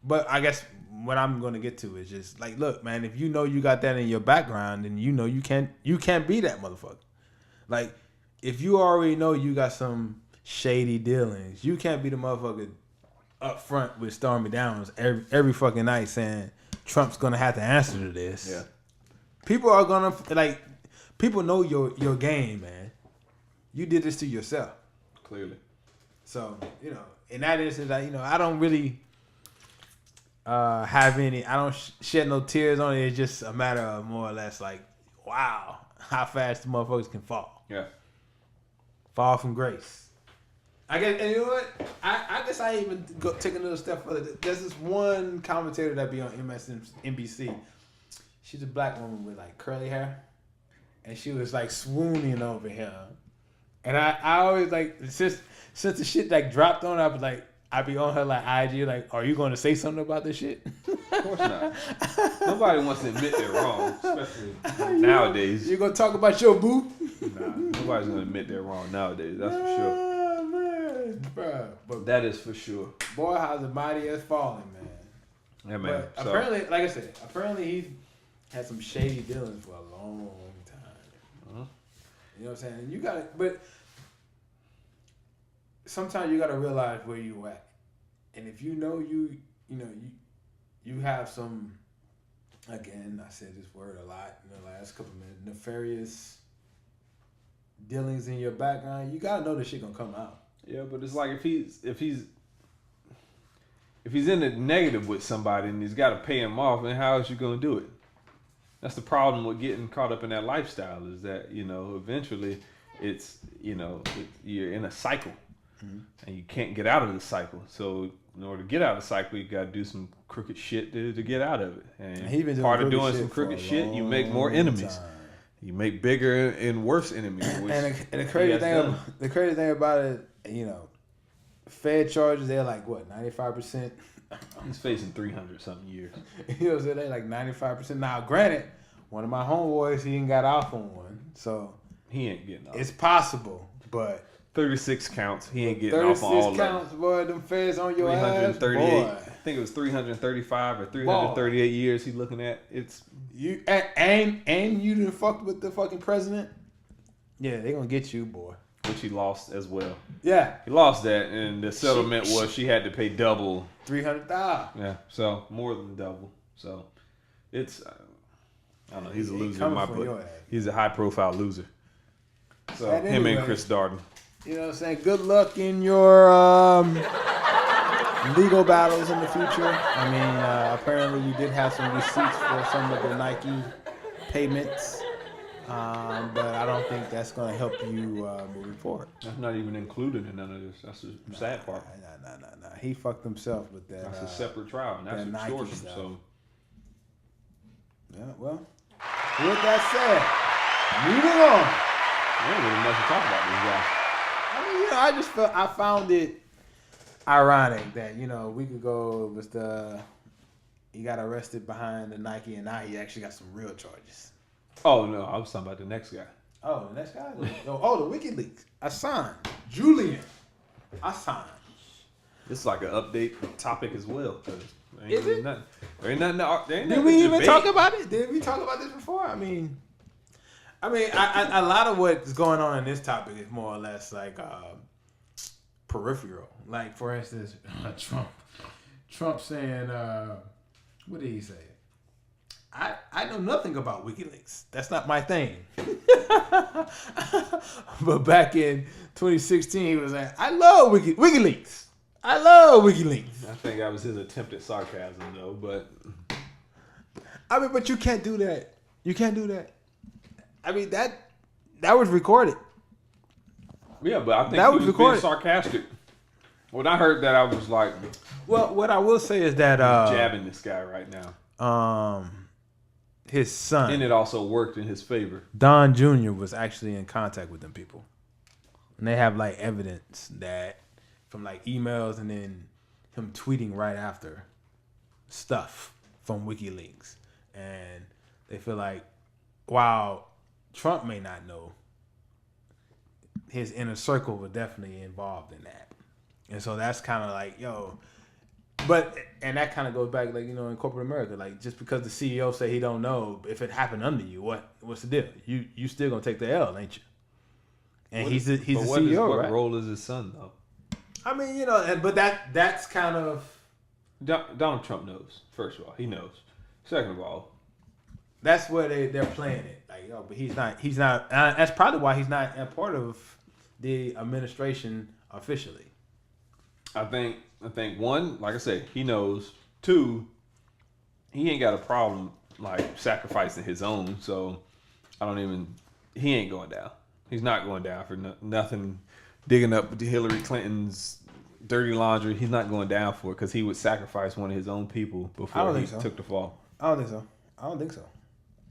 But I guess what I'm going to get to is just like, look, man, if you know you got that in your background, then you know you can't be that motherfucker. Like, if you already know you got some shady dealings, you can't be the motherfucker up front with Stormy Downs every fucking night saying Trump's going to have to answer to this. Yeah. People are going to, like, people know your game, man. You did this to yourself. Clearly. So, you know, in that instance, I don't really have any. I don't shed no tears on it. It's just a matter of more or less like, wow, how fast the motherfuckers can fall. Yeah. Fall from grace. I guess, and you know what? I guess I even take another step further. There's this one commentator that be on MSNBC. She's a black woman with like curly hair, and she was like swooning over him. And I always like since the shit like dropped on, I be on her like IG like, are you going to say something about this shit? Of course not. Nobody wants to admit they're wrong, especially nowadays. You gonna talk about your boo? Nah, nobody's gonna admit they're wrong nowadays. That's for sure. Oh, man, bruh. But That is for sure. boy, how's the mighty has fallen, man. Yeah, man. But So, apparently, like I said, he's had some shady dealings for a long time. uh-huh. You know what I'm saying? You gotta, but sometimes you gotta realize where you at, and if you know you have some. Again, I said this word a lot in the last couple minutes. Nefarious dealings in your background. You gotta know this shit gonna come out. yeah, but it's like if he's in the negative with somebody and he's got to pay him off, then how is you gonna do it? That's the problem with getting caught up in that lifestyle. Is that eventually it's you're in a cycle, and you can't get out of the cycle. So in order to get out of the cycle, you got to do some crooked shit to get out of it. And he been doing part of crooked doing shit some for crooked a shit, you make more long enemies. time. You make bigger and worse enemies. Which And the he crazy has thing, done. the crazy thing about it, Fed charges, they're like what, 95%. He's facing 300 something years. You know what I'm saying? They like 95%. Now, granted, one of my homeboys, he ain't got off on one, so He ain't getting off. it's possible. But 36 counts. He ain't getting off 36 on all of counts, boy. Them feds on your ass, 338. boy. I think it was 335 or 338 years he's looking at. It's You and you done fucked with the fucking president. Yeah, they gonna get you, boy. which he lost as well. Yeah, He lost that, and the settlement was she had to pay double. 300,000. Yeah, so more than double. So it's I don't know. He's a He loser in coming my for book. your ass. He's a high profile loser. So And him anyway, and Chris Darden. You know what I'm saying? Good luck in your legal battles in the future. I mean, apparently you did have some receipts for some of the Nike payments, but I don't think that's going to help you moving forward. That's not even included in none of this. That's the sad part. Nah. He fucked himself with that. That's a separate trial, and that's that Nike extortion. stuff. So Yeah, well, with that said, moving on. there ain't really much to talk about these guys. I mean, I found it ironic that a week ago was he got arrested behind the Nike, and now he actually got some real charges. Oh no, I was talking about the next guy. Oh, the next guy. The WikiLeaks. Assange. Julian Assange. This is like an update topic as well. 'Cause there ain't Is really it? nothing. There ain't nothing. There ain't Did nothing we to even debate. talk about it? Did we talk about this before? I mean, a lot of what's going on in this topic is more or less like peripheral. Like, for instance, Trump saying, what did he say? I know nothing about WikiLeaks. That's not my thing. But back in 2016, he was like, I love WikiLeaks. I love WikiLeaks. I think that was his attempt at sarcasm, though. But I mean, but you can't do that. You can't do that. I mean, that was recorded. yeah, but I think That he was was recorded. being sarcastic. When I heard that, I was like, Well, what I will say is that jabbing this guy right now. his son, And it also worked in his favor. Don Jr., was actually in contact with them people. And they have like evidence that from like emails and then him tweeting right after stuff from WikiLeaks. And they feel like while Trump may not know, his inner circle was definitely involved in that. And so that's kind of like, yo, but, and that kind of goes back, like, you know, in corporate America, like, just because the CEO say he don't know, if it happened under you, what's the deal? You still gonna take the L, ain't you? And he's the CEO, what right? role is his son, though? I mean, you know, but that's kind of, Donald Trump knows, first of all. He knows. Second of all, that's where they're playing it. Like, yo, but he's not, that's probably why he's not a part of the administration officially. I think one, like I said, he knows. Two, he ain't got a problem like sacrificing his own. So he ain't going down. He's not going down for nothing. Digging up Hillary Clinton's dirty laundry, he's not going down for it because he would sacrifice one of his own people before he took the fall. I don't think so.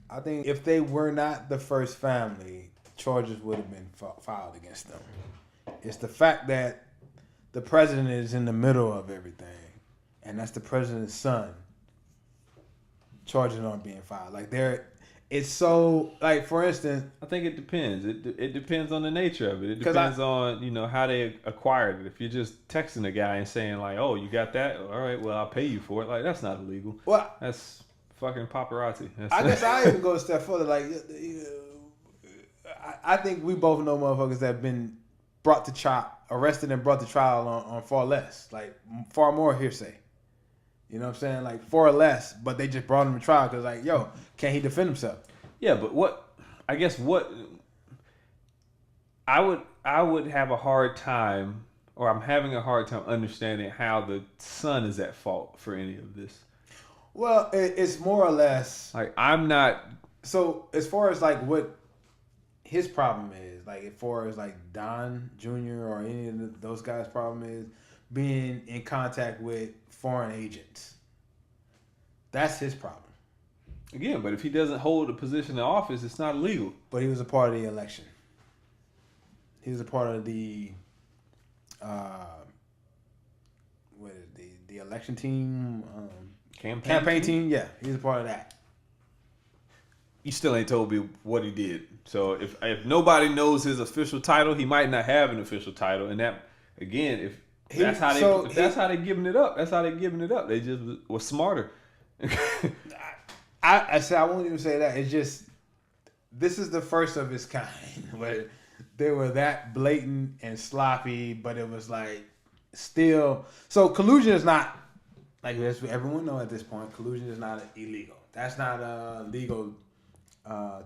I think if they were not the first family, charges would have been filed against them. It's the fact that the president is in the middle of everything, and that's the president's son. Charges aren't being filed. Like it's so, like, for instance, I think it depends. It depends on the nature of it. It depends on, you know, how they acquired it. If you're just texting a guy and saying like, "Oh, you got that? All right, well, I'll pay you for it." Like, that's not illegal. Well, That's fucking paparazzi. I guess I even go a step further. Like, I think we both know motherfuckers that have been brought to trial, arrested and brought to trial on far less, like far more hearsay. You know what I'm saying? Like far less, but they just brought him to trial because, like, yo, can he defend himself? Yeah, but I would have a hard time, or I'm having a hard time understanding how the son is at fault for any of this. Well, it's more or less like, I'm not. So as far as like what his problem is, like as far as like Don Jr. or any of those guys' problem is being in contact with foreign agents. That's his problem. Again, but if he doesn't hold a position in office, it's not illegal. But he was a part of the election. He was a part of the the election team, campaign team. Yeah, he was a part of that. You still ain't told me what he did. So if nobody knows his official title, he might not have an official title. And that, again, that's how they're giving it up. That's how they're giving it up. They just were smarter. I won't even say that. It's just, this is the first of its kind where they were that blatant and sloppy, but it was like still. So collusion is not, like, as everyone know at this point, collusion is not illegal. That's not a legal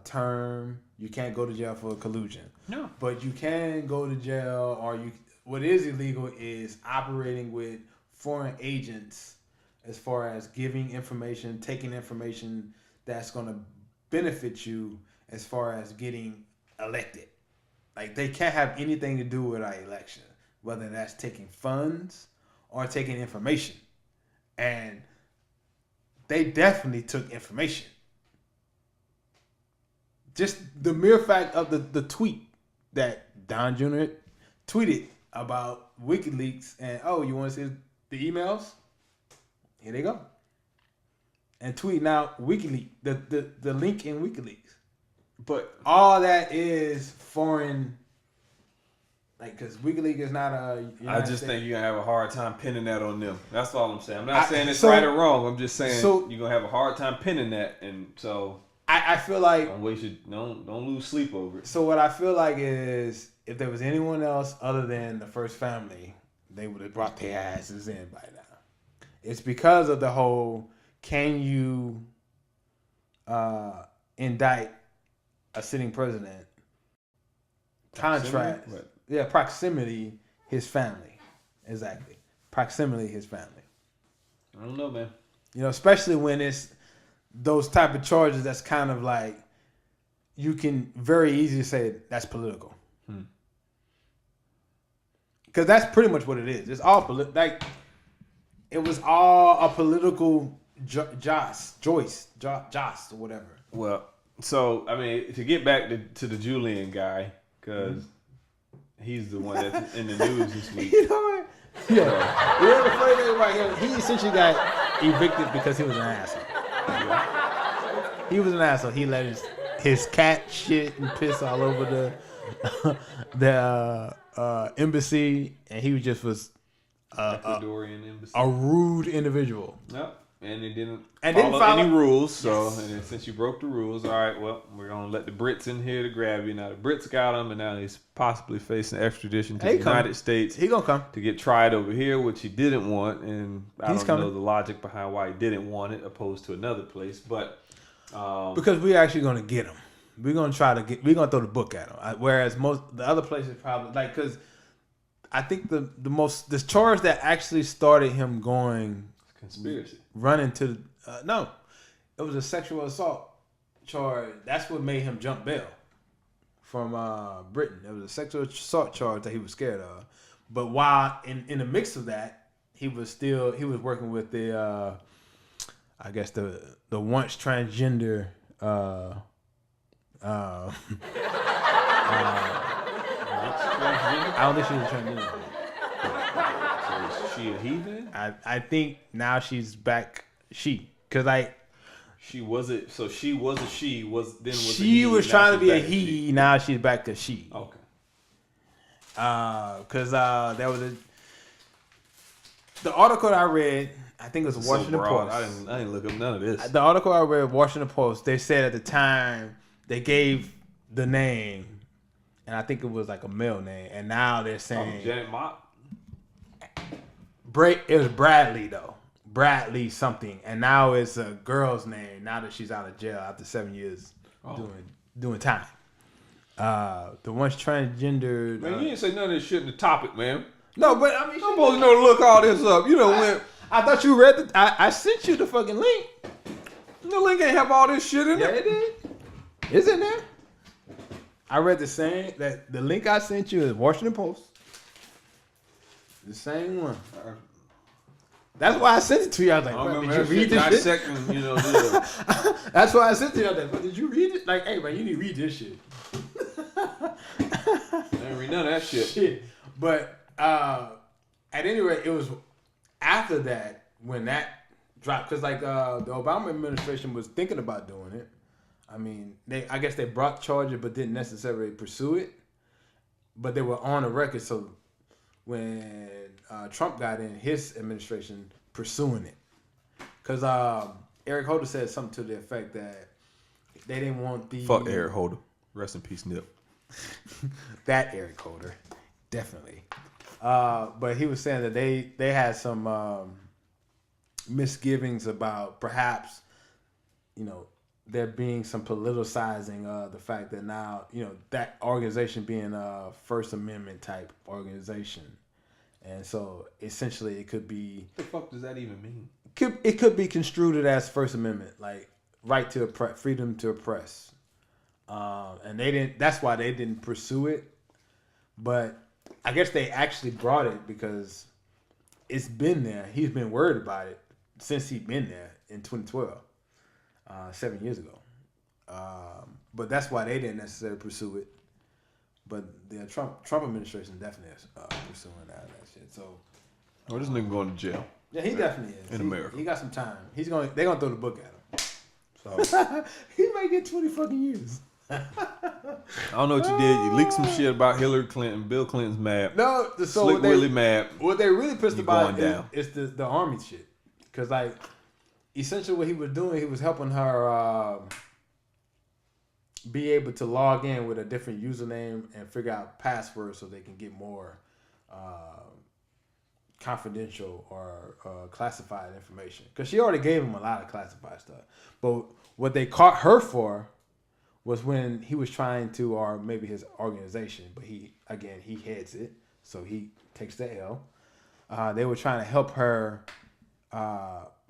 term. You can't go to jail for collusion. No. But you can go to jail, or what is illegal is operating with foreign agents as far as giving information, taking information that's going to benefit you as far as getting elected. Like, they can't have anything to do with our election, whether that's taking funds or taking information. And they definitely took information. Just the mere fact of the tweet that Don Jr. tweeted about WikiLeaks and, oh, you want to see the emails? Here they go. And tweeting out WikiLeaks, the link in WikiLeaks. But all that is foreign, like, because WikiLeaks is not a United States. Think you're going to have a hard time pinning that on them. That's all I'm saying. I'm not saying it's right or wrong. I'm just saying you're going to have a hard time pinning that. And so I feel like don't lose sleep over it. So what I feel like is, if there was anyone else other than the first family, they would have brought their asses in by now. It's because of the whole, can you indict a sitting president. Contrast, proximity, his family, exactly. Proximity, his family. I don't know, man. Especially when it's those type of charges. That's kind of like you can very easily say that's political. Because that's pretty much what it is. It's all like it was all a political joust or whatever. Well, so I mean, to get back to the Julian guy, because he's the one that's in the news this week. You know what? Yeah. You know the funny thing about him? He essentially got evicted because he was an asshole. He was an asshole. He let his cat shit and piss all over the embassy, and he was Ecuadorian embassy. a rude individual. Yep. And they didn't follow any rules. So and then since you broke the rules, all right, well, we're going to let the Brits in here to grab you. Now the Brits got him, and now he's possibly facing extradition to the United States. He going to come. To get tried over here, which he didn't want. And I don't know the logic behind why he didn't want it opposed to another place. But because we're actually going to get him. We're going to we're going to throw the book at him. Whereas the other places probably, like, because I think the charge that actually started him going... Conspiracy. Running to no, it was a sexual assault charge. That's what made him jump bail from Britain. It was a sexual assault charge that he was scared of. But while in the mix of that, he was working with the I guess the once transgender I don't think she was a transgender. So is she a heathen? I think now she's back. Because like she was a she was trying to be a he. Now she's back to she. Okay. Because there was the article that I read. I think it was Washington Post. I didn't look up none of this. The article I read, Washington Post. They said at the time they gave the name, and I think it was like a male name, and now they're saying Janet Mock. It was Bradley though. Bradley something, and now it's a girl's name. Now that she's out of jail after 7 years doing time. The once transgendered. Man, you didn't say none of this shit in the topic, man. No, but I mean, I'm supposed to know to look all this up. You know when I thought you read I sent you the fucking link. the link ain't have all this shit in Yeah, it. it did. It's in there. I read the same. That the link I sent you is Washington Post. The same one. That's why I sent it to you. I was like, I remember did you read this shit? dissecting, That's why I sent it to you. I was like, but did you read it? Like, hey, man, you need to read this shit. I didn't read none of that shit. But at any rate, it was after that when that dropped. Because, like, the Obama administration was thinking about doing it. I mean, I guess they brought charges but didn't necessarily pursue it. But they were on the record, so when Trump got in, his administration pursuing it. Because Eric Holder said something to the effect that they didn't want the... Fuck Eric Holder. Rest in peace, Nip. That Eric Holder. Definitely. But he was saying that they had some misgivings about perhaps, there being some politicizing of the fact that now, that organization being a First Amendment type organization. And so essentially it could be... What the fuck does that even mean? It could be construed as First Amendment, like right to freedom to oppress. And they didn't. That's why they didn't pursue it. But I guess they actually brought it because it's been there. He's been worried about it since he's been there in 2012, 7 years ago. But that's why they didn't necessarily pursue it. But the Trump administration definitely is pursuing that shit. So, this nigga going to jail. Yeah, he definitely is. In America. He got some time. They're gonna throw the book at him. So he might get 20 fucking years. I don't know what you did. You leaked some shit about Hillary Clinton. Bill Clinton's mad. No, so Slick Willie mad. What they really pissed about down. is the army shit. Because like, essentially what he was doing, he was helping her be able to log in with a different username and figure out passwords so they can get more confidential or classified information. Because she already gave him a lot of classified stuff. But what they caught her for was when he was trying to, or maybe his organization, but he heads it, so he takes the L. They were trying to help her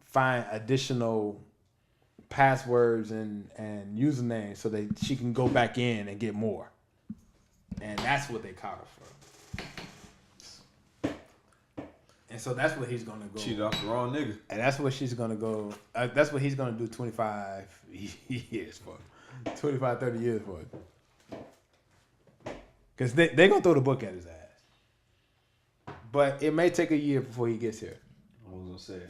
find additional passwords and usernames so that she can go back in and get more. And that's what they caught her for. And so that's what he's gonna go. Cheat off the wrong nigga. And that's what she's gonna go. That's what he's gonna do 25 years for. 25, 30 years for it. Because they're gonna throw the book at his ass. But it may take a year before he gets here. I was gonna say,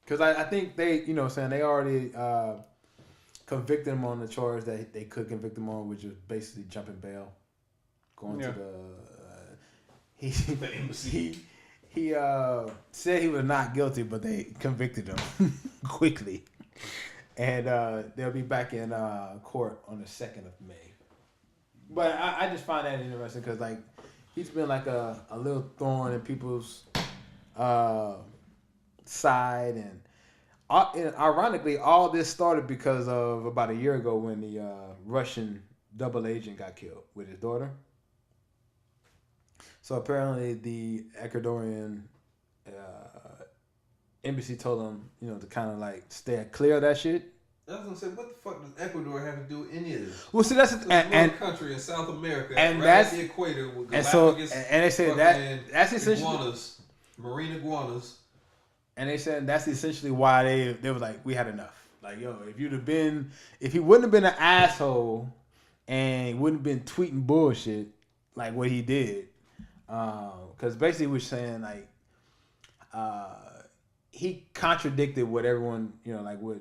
because I think they, you know what I'm saying, they already convicted him on the charge that they could convict him on, which was basically jumping bail. Going to the... He said he was not guilty, but they convicted him quickly. And they'll be back in court on the 2nd of May. But I just find that interesting because, like, he's been like a little thorn in people's side. And ironically, all this started because of about a year ago when the Russian double agent got killed with his daughter. So apparently the Ecuadorian embassy told him, you know, to kind of like stay clear of that shit. I was gonna say, what the fuck does Ecuador have to do with any of this? Well, see, that's a country in South America, and right that's at the equator, with and so and they said that's essentially iguanas, marine iguanas. And they said that's essentially why they was like, we had enough. Like, yo, if he wouldn't have been an asshole and wouldn't have been tweeting bullshit like what he did, because basically we're saying like he contradicted what everyone, you know, like what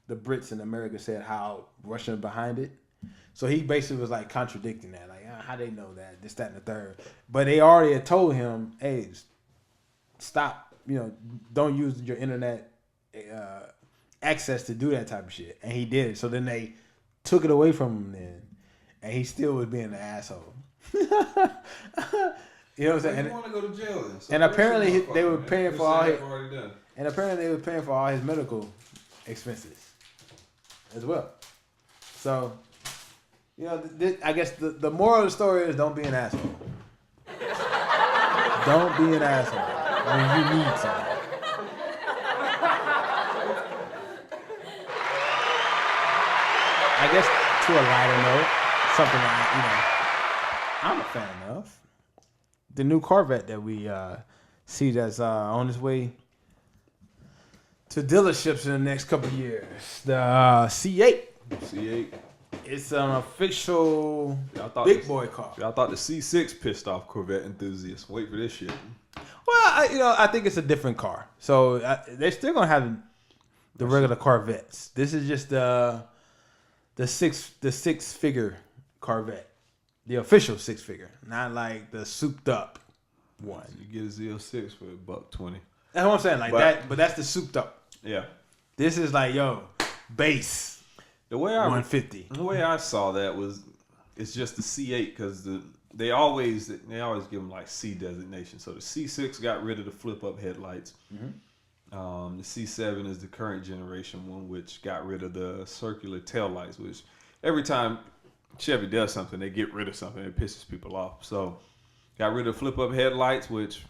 the Brits in America said, how Russia behind it. So he basically was like contradicting that, like, how they know that, this, that, and the third. But they already had told him, hey, stop, you know, don't use your internet access to do that type of shit. And he did it. So then they took it away from him then, and he still was being an asshole. You know what I'm saying? You want to go to jail then. So and apparently they were paying for all his, medical expenses as well. So, you know, I guess the moral of the story is don't be an asshole. Don't be an asshole when you need something. I guess to a lighter note, something that, you know, I'm a fan of. The new Corvette that we see that's on its way to dealerships in the next couple of years. The C8. C8. It's an official big boy car. Y'all thought the C6 pissed off Corvette enthusiasts. Wait for this shit. Well, I think it's a different car. So they're still gonna have the regular Corvettes. This is just the six-figure Corvette. The official 6-figure, not like the souped up one. So you get a Z06 for $120. That's what I'm saying, like that. But that's the souped up. Yeah. This is like, yo, base. The way 150. The way I saw that was, it's just the C8 because they always give them like C designation. So the C6 got rid of the flip up headlights. Mm-hmm. The C7 is the current generation one, which got rid of the circular taillights, which every time Chevy does something, they get rid of something. It pisses people off. So got rid of flip-up headlights, which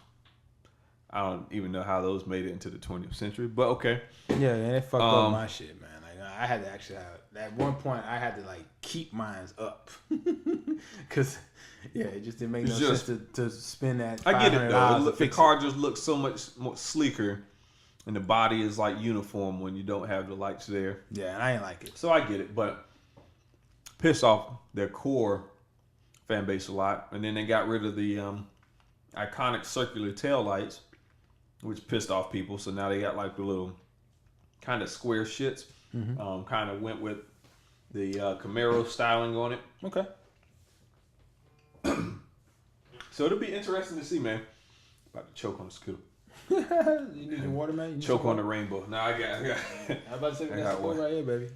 I don't even know how those made it into the 20th century, but okay. Yeah, and it fucked up my shit, man. Like, I had to actually at one point, I had to like keep mines up. Because, yeah, it just didn't make no sense to spend that $500. I get it, though. The car just looks so much more sleeker, and the body is like uniform when you don't have the lights there. Yeah, and I ain't like it. So I get it, but pissed off their core fan base a lot, and then they got rid of the iconic circular tail lights, which pissed off people. So now they got like the little kind of square shits. Mm-hmm. Kind of went with the Camaro styling on it. Okay. So it'll be interesting to see, man. About to choke on the scooter. You need your water, man? Choke on the rainbow. No, I got. I'm about to say we got some right here, baby.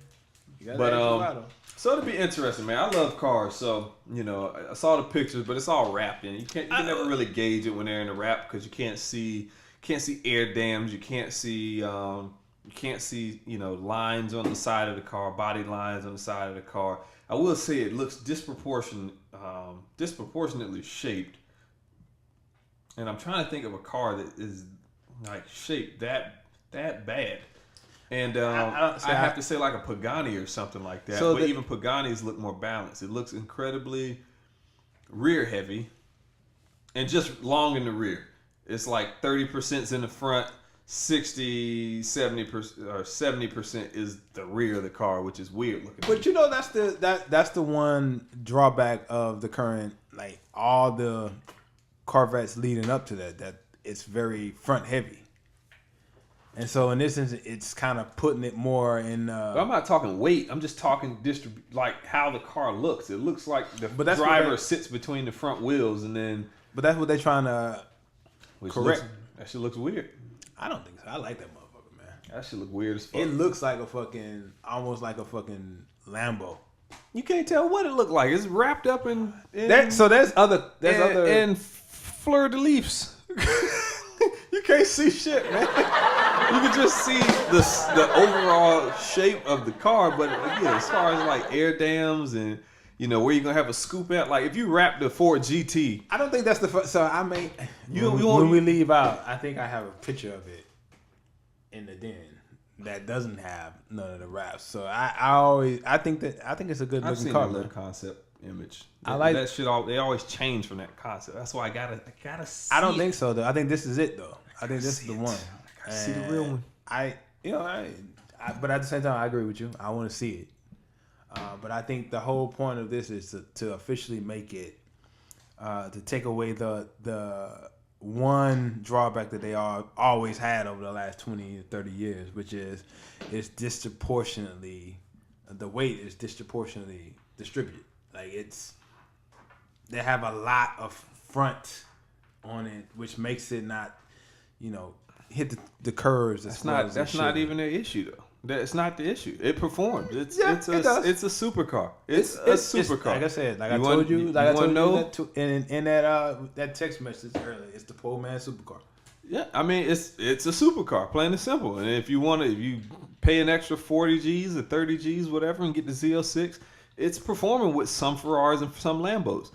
But so it'll be interesting, man. I love cars, so I saw the pictures, but it's all wrapped in. You can never really gauge it when they're in the wrap because you can't see air dams, you can't see lines on the side of the car, body lines on the side of the car. I will say it looks disproportionately shaped, and I'm trying to think of a car that is like shaped that bad. And I have to say like a Pagani or something like that. But even Paganis look more balanced. It looks incredibly rear heavy and just long in the rear. It's like 30% in the front, 60, 70% or 70% is the rear of the car, which is weird looking. But that's the one drawback of the current, like all the Corvettes leading up to that it's very front heavy. And so in this instance, it's kind of putting it more in. But I'm not talking weight. I'm just talking like how the car looks. It looks like the driver sits between the front wheels, and then. But that's what they're trying to correct. That shit looks weird. I don't think so. I like that motherfucker, man. That shit look weird as fuck. It looks like almost like a fucking Lambo. You can't tell what it looked like. It's wrapped up in there's other and fleur de lis. You can't see shit, man. You can just see the overall shape of the car, but again, as far as like air dams and where you're gonna have a scoop at, like if you wrap the Ford GT, I don't think that's the so I may when we leave out, I think I have a picture of it in the den that doesn't have none of the wraps. So I think it's a good looking car. I've seen the concept image. I like that shit. They always change from that concept. That's why I gotta see. I don't think so though. I think this is it though. I think this is the one. I see the real one. But at the same time, I agree with you. I want to see it. But I think the whole point of this is to officially make it, to take away the one drawback that they always had over the last 20 or 30 years, which is the weight is disproportionately distributed. Like they have a lot of front on it, which makes it not, hit the curves. That's not even an issue though. That's not the issue. It performs. It's a supercar. It's a supercar. Like I said, I told you in that text message earlier, it's the poor man supercar. Yeah, I mean it's a supercar, plain and simple. And if you pay an extra 40 G's or 30 G's, whatever, and get the Z06, it's performing with some Ferraris and some Lambos.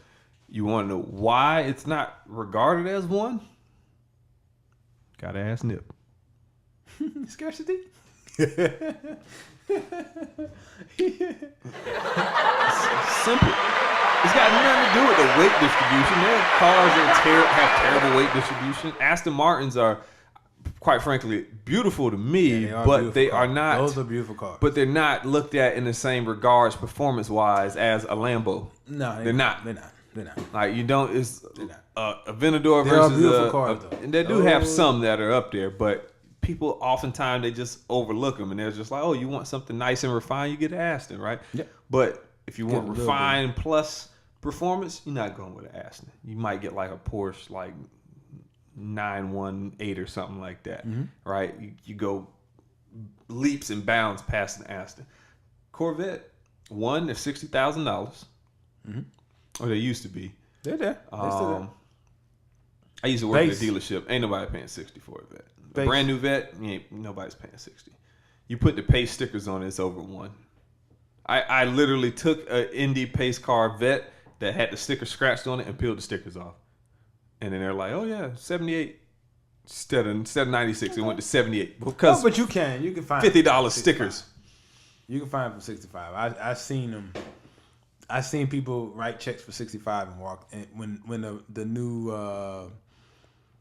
You want to know why it's not regarded as one? Gotta ask Nip. Scarcity. It's simple. It's got nothing to do with the weight distribution. There are cars that have terrible weight distribution. Aston Martins are, quite frankly, beautiful to me, but they are not. Those are beautiful cars. But they're not looked at in the same regards, performance-wise, as a Lambo. No, they're not. They're not. Like a Aventador versus beautiful cars, though. And they do have some that are up there, but people oftentimes they just overlook them, and they're just like, "Oh, you want something nice and refined? You get an Aston, right?" Yeah. But if you want refined plus performance, you're not going with an Aston. You might get like a Porsche, like 918 or something like that, right? You go leaps and bounds past an Aston. Corvette, one, they're $60,000. Or they used to be. They're there. They're still there. I used to work at a dealership. Ain't nobody paying 60 for a vet. A brand new vet, nobody's paying 60. You put the pace stickers on it, it's over one. I literally took an Indy pace car vet that had the sticker scratched on it and peeled the stickers off. And then they're like, oh yeah, 78 instead of 96. It went to 78 because but you can find $50 stickers. You can find them for 65. I've seen them. I've seen people write checks for 65 and walk. And when the new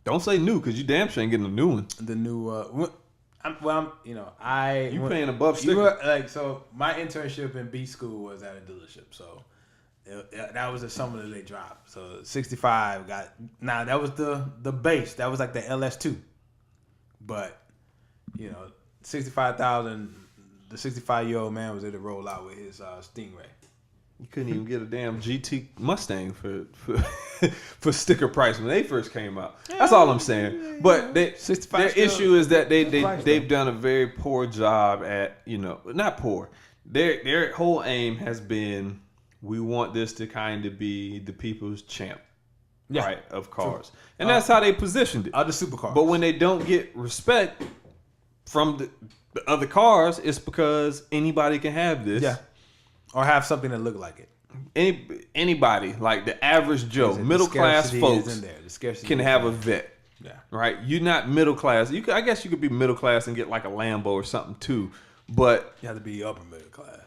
don't say new because you damn sure ain't getting a new one. The new you paying above sticker. So my internship in B school was at a dealership, so that was a summer that they dropped. So 65 that was the base. That was like the LS2, but 65,000. The 65-year-old man was able to roll out with his Stingray. You couldn't even get a damn GT Mustang for sticker price when they first came out. That's all I'm saying. But their issue is that they've done a very poor job at not poor. their whole aim has been, we want this to kind of be the people's champ, right, of cars. And that's how they positioned it. Other supercars. But when they don't get respect from the other cars, it's because anybody can have this. Yeah. Or have something that look like it. Anybody, like the average Joe, middle class folks, can have a vet. Yeah. Right? You're not middle class. I guess you could be middle class and get like a Lambo or something too. But you have to be upper middle class.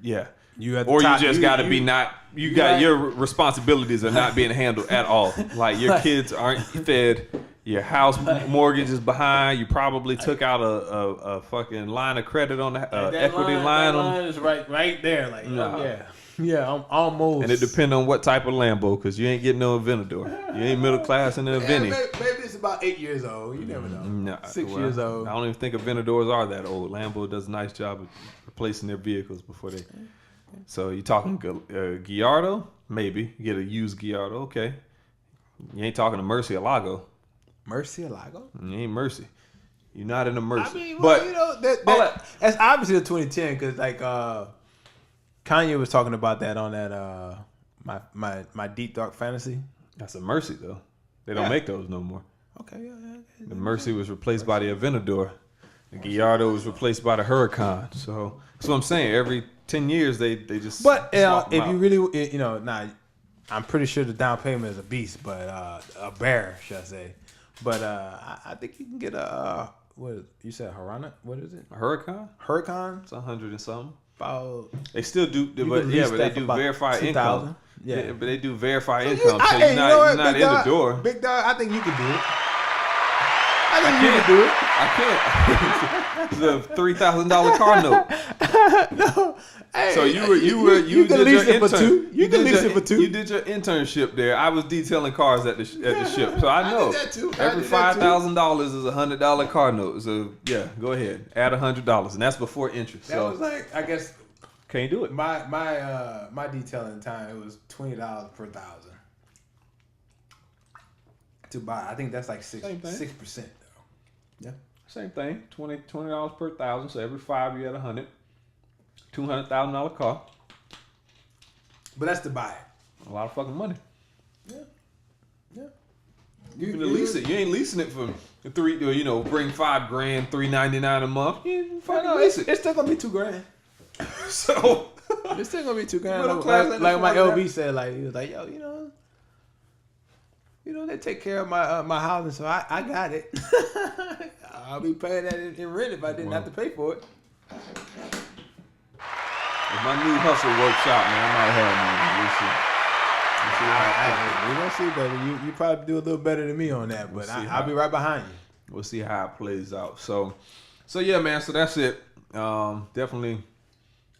Yeah. You have or you just got to be not. You got your responsibilities are not being handled at all. Like your kids aren't fed. Your house mortgage is behind. You probably took out a fucking line of credit on the equity line. That line is right there. Like I'm almost. And it depends on what type of Lambo, because you ain't getting no Aventador. You ain't middle class in the Aveni. Maybe it's about 8 years old. You never know. Nah, 6 years old. I don't even think Aventadors are that old. Lambo does a nice job of replacing their vehicles before they. So you talking Gallardo? Maybe you get a used Gallardo. Okay. You ain't talking a Murcielago. Murcielago? You ain't Mercy. You're not in a Mercy. I mean, well, but you know that's obviously a 2010 because like Kanye was talking about that on that my Deep Dark Fantasy. That's a Mercy though. They don't make those no more. Okay, yeah. The Mercy was replaced by the Aventador. The Gallardo was replaced by the Huracan. So that's what I'm saying. Every 10 years they just. But if you really I'm pretty sure the down payment is a beast, but a bear, should I say? But I think you can get what you said, Harana? What is it? A Huracan? Huracan? It's 100 and something. About they still do, but they do verified income. Yeah, but they do verified income, so you're not in the door. Big dog, I think you can do it. I think you can do it. I can't. It's a $3,000 car note. No. Hey, so you can lease it for two. You can lease it for two. You did your internship there. I was detailing cars at the ship, so I know. I did that too. Every $5,000 is $100 car note. So yeah, go ahead, add $100, and that's before interest. That was like, I guess, can't do it. My detailing time, it was $20 per thousand to buy. I think that's like 6% though. Yeah, same thing. $20 per thousand. So every 5 you had 100. $200,000 car. But that's to buy it. A lot of fucking money. Yeah. You can lease it. You ain't leasing it for bring $5,000, $399 a month. You fucking lease it. It's still gonna be $2,000. So it's still gonna be $2,000. Like my LB said, like he was like, yo, they take care of my housing, so I got it. I'll be paying that in rent if I didn't have to pay for it. If my new hustle works out, man, I might have one. We're gonna see, baby. You probably do a little better than me on that, but I'll be right behind you. We'll see how it plays out. So yeah, man. So that's it. Definitely,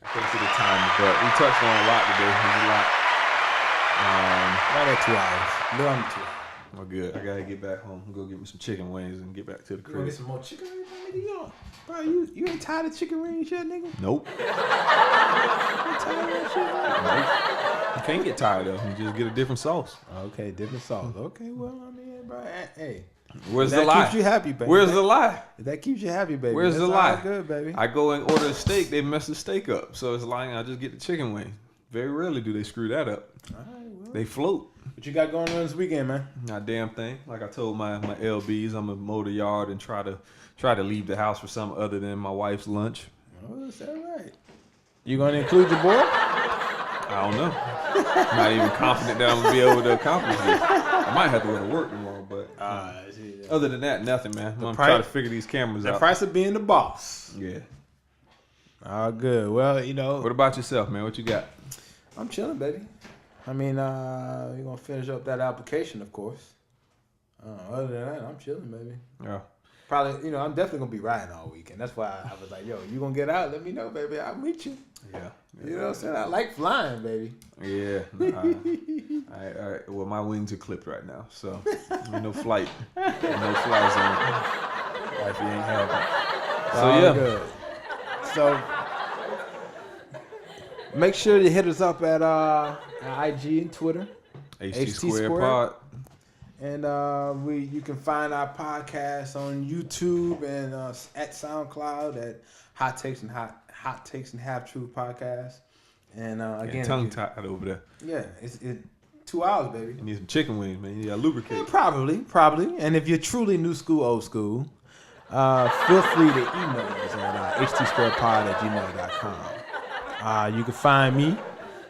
I can't see the time, but we touched on a lot today. There's a lot. Right at 2 hours. No, I'm 2 hours. Well, good. I gotta get back home. Go get me some chicken wings and get back to the crib. You wanna get some more chicken wings, nigga? Bro, you ain't tired of chicken wings yet, nigga? Nope. You tired of that shit, nope. You can't get tired of them. You just get a different sauce. Okay, different sauce. Okay, well, I mean, bro, hey. Where's the lie? That keeps you happy, baby. Where's the lie? That keeps you happy, baby. Where's the lie? Good, baby. I go and order a steak. They mess the steak up. So it's like I just get the chicken wing. Very rarely do they screw that up. All right, well. They float. What you got going on this weekend, man? Not a damn thing. Like I told my LBs, I'm gonna mow the yard and try to leave the house for something other than my wife's lunch. Oh, is that right? You gonna include your boy? I don't know. I'm not even confident that I'm gonna be able to accomplish this. I might have to go to work tomorrow, but other than that, nothing, man. I'm gonna try to figure these cameras out. The price of being the boss. Yeah. Oh, good. Well, What about yourself, man? What you got? I'm chilling, baby. I mean, you're going to finish up that application, of course. Other than that, I'm chilling, baby. Yeah. Probably, I'm definitely going to be riding all weekend. That's why I was like, yo, you going to get out? Let me know, baby. I'll meet you. Yeah. You know what I'm saying? I like flying, baby. Yeah. Well, my wings are clipped right now, so no flight. No fly zone. Wifey ain't having. So, yeah. Good. So, make sure you hit us up at IG and Twitter. HT Square Pod. And you can find our podcast on YouTube and at SoundCloud at Hot Takes and Half Truth Podcast. And again, tongue tied over there. Yeah, it's 2 hours, baby. You need some chicken wings, man. You got to lubricate. Yeah, probably. And if you're truly new school, old school, feel free to email us at htsquaredpod@gmail.com. You can find me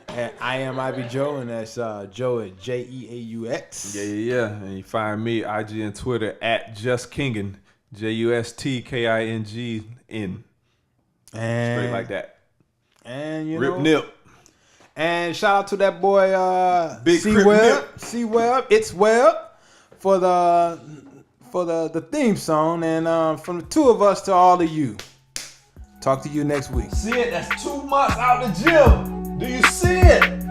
at I am Ivy Joe, and that's Joe at JEAUX. Yeah. And you find me IG and Twitter at JustKingin, JustKingN. And Straight like that. And Rip Nip. And shout out to that boy Big C-Web, It's Web for the theme song. And from the two of us to all of you. Talk to you next week. See it? That's 2 months out the gym. Do you see it?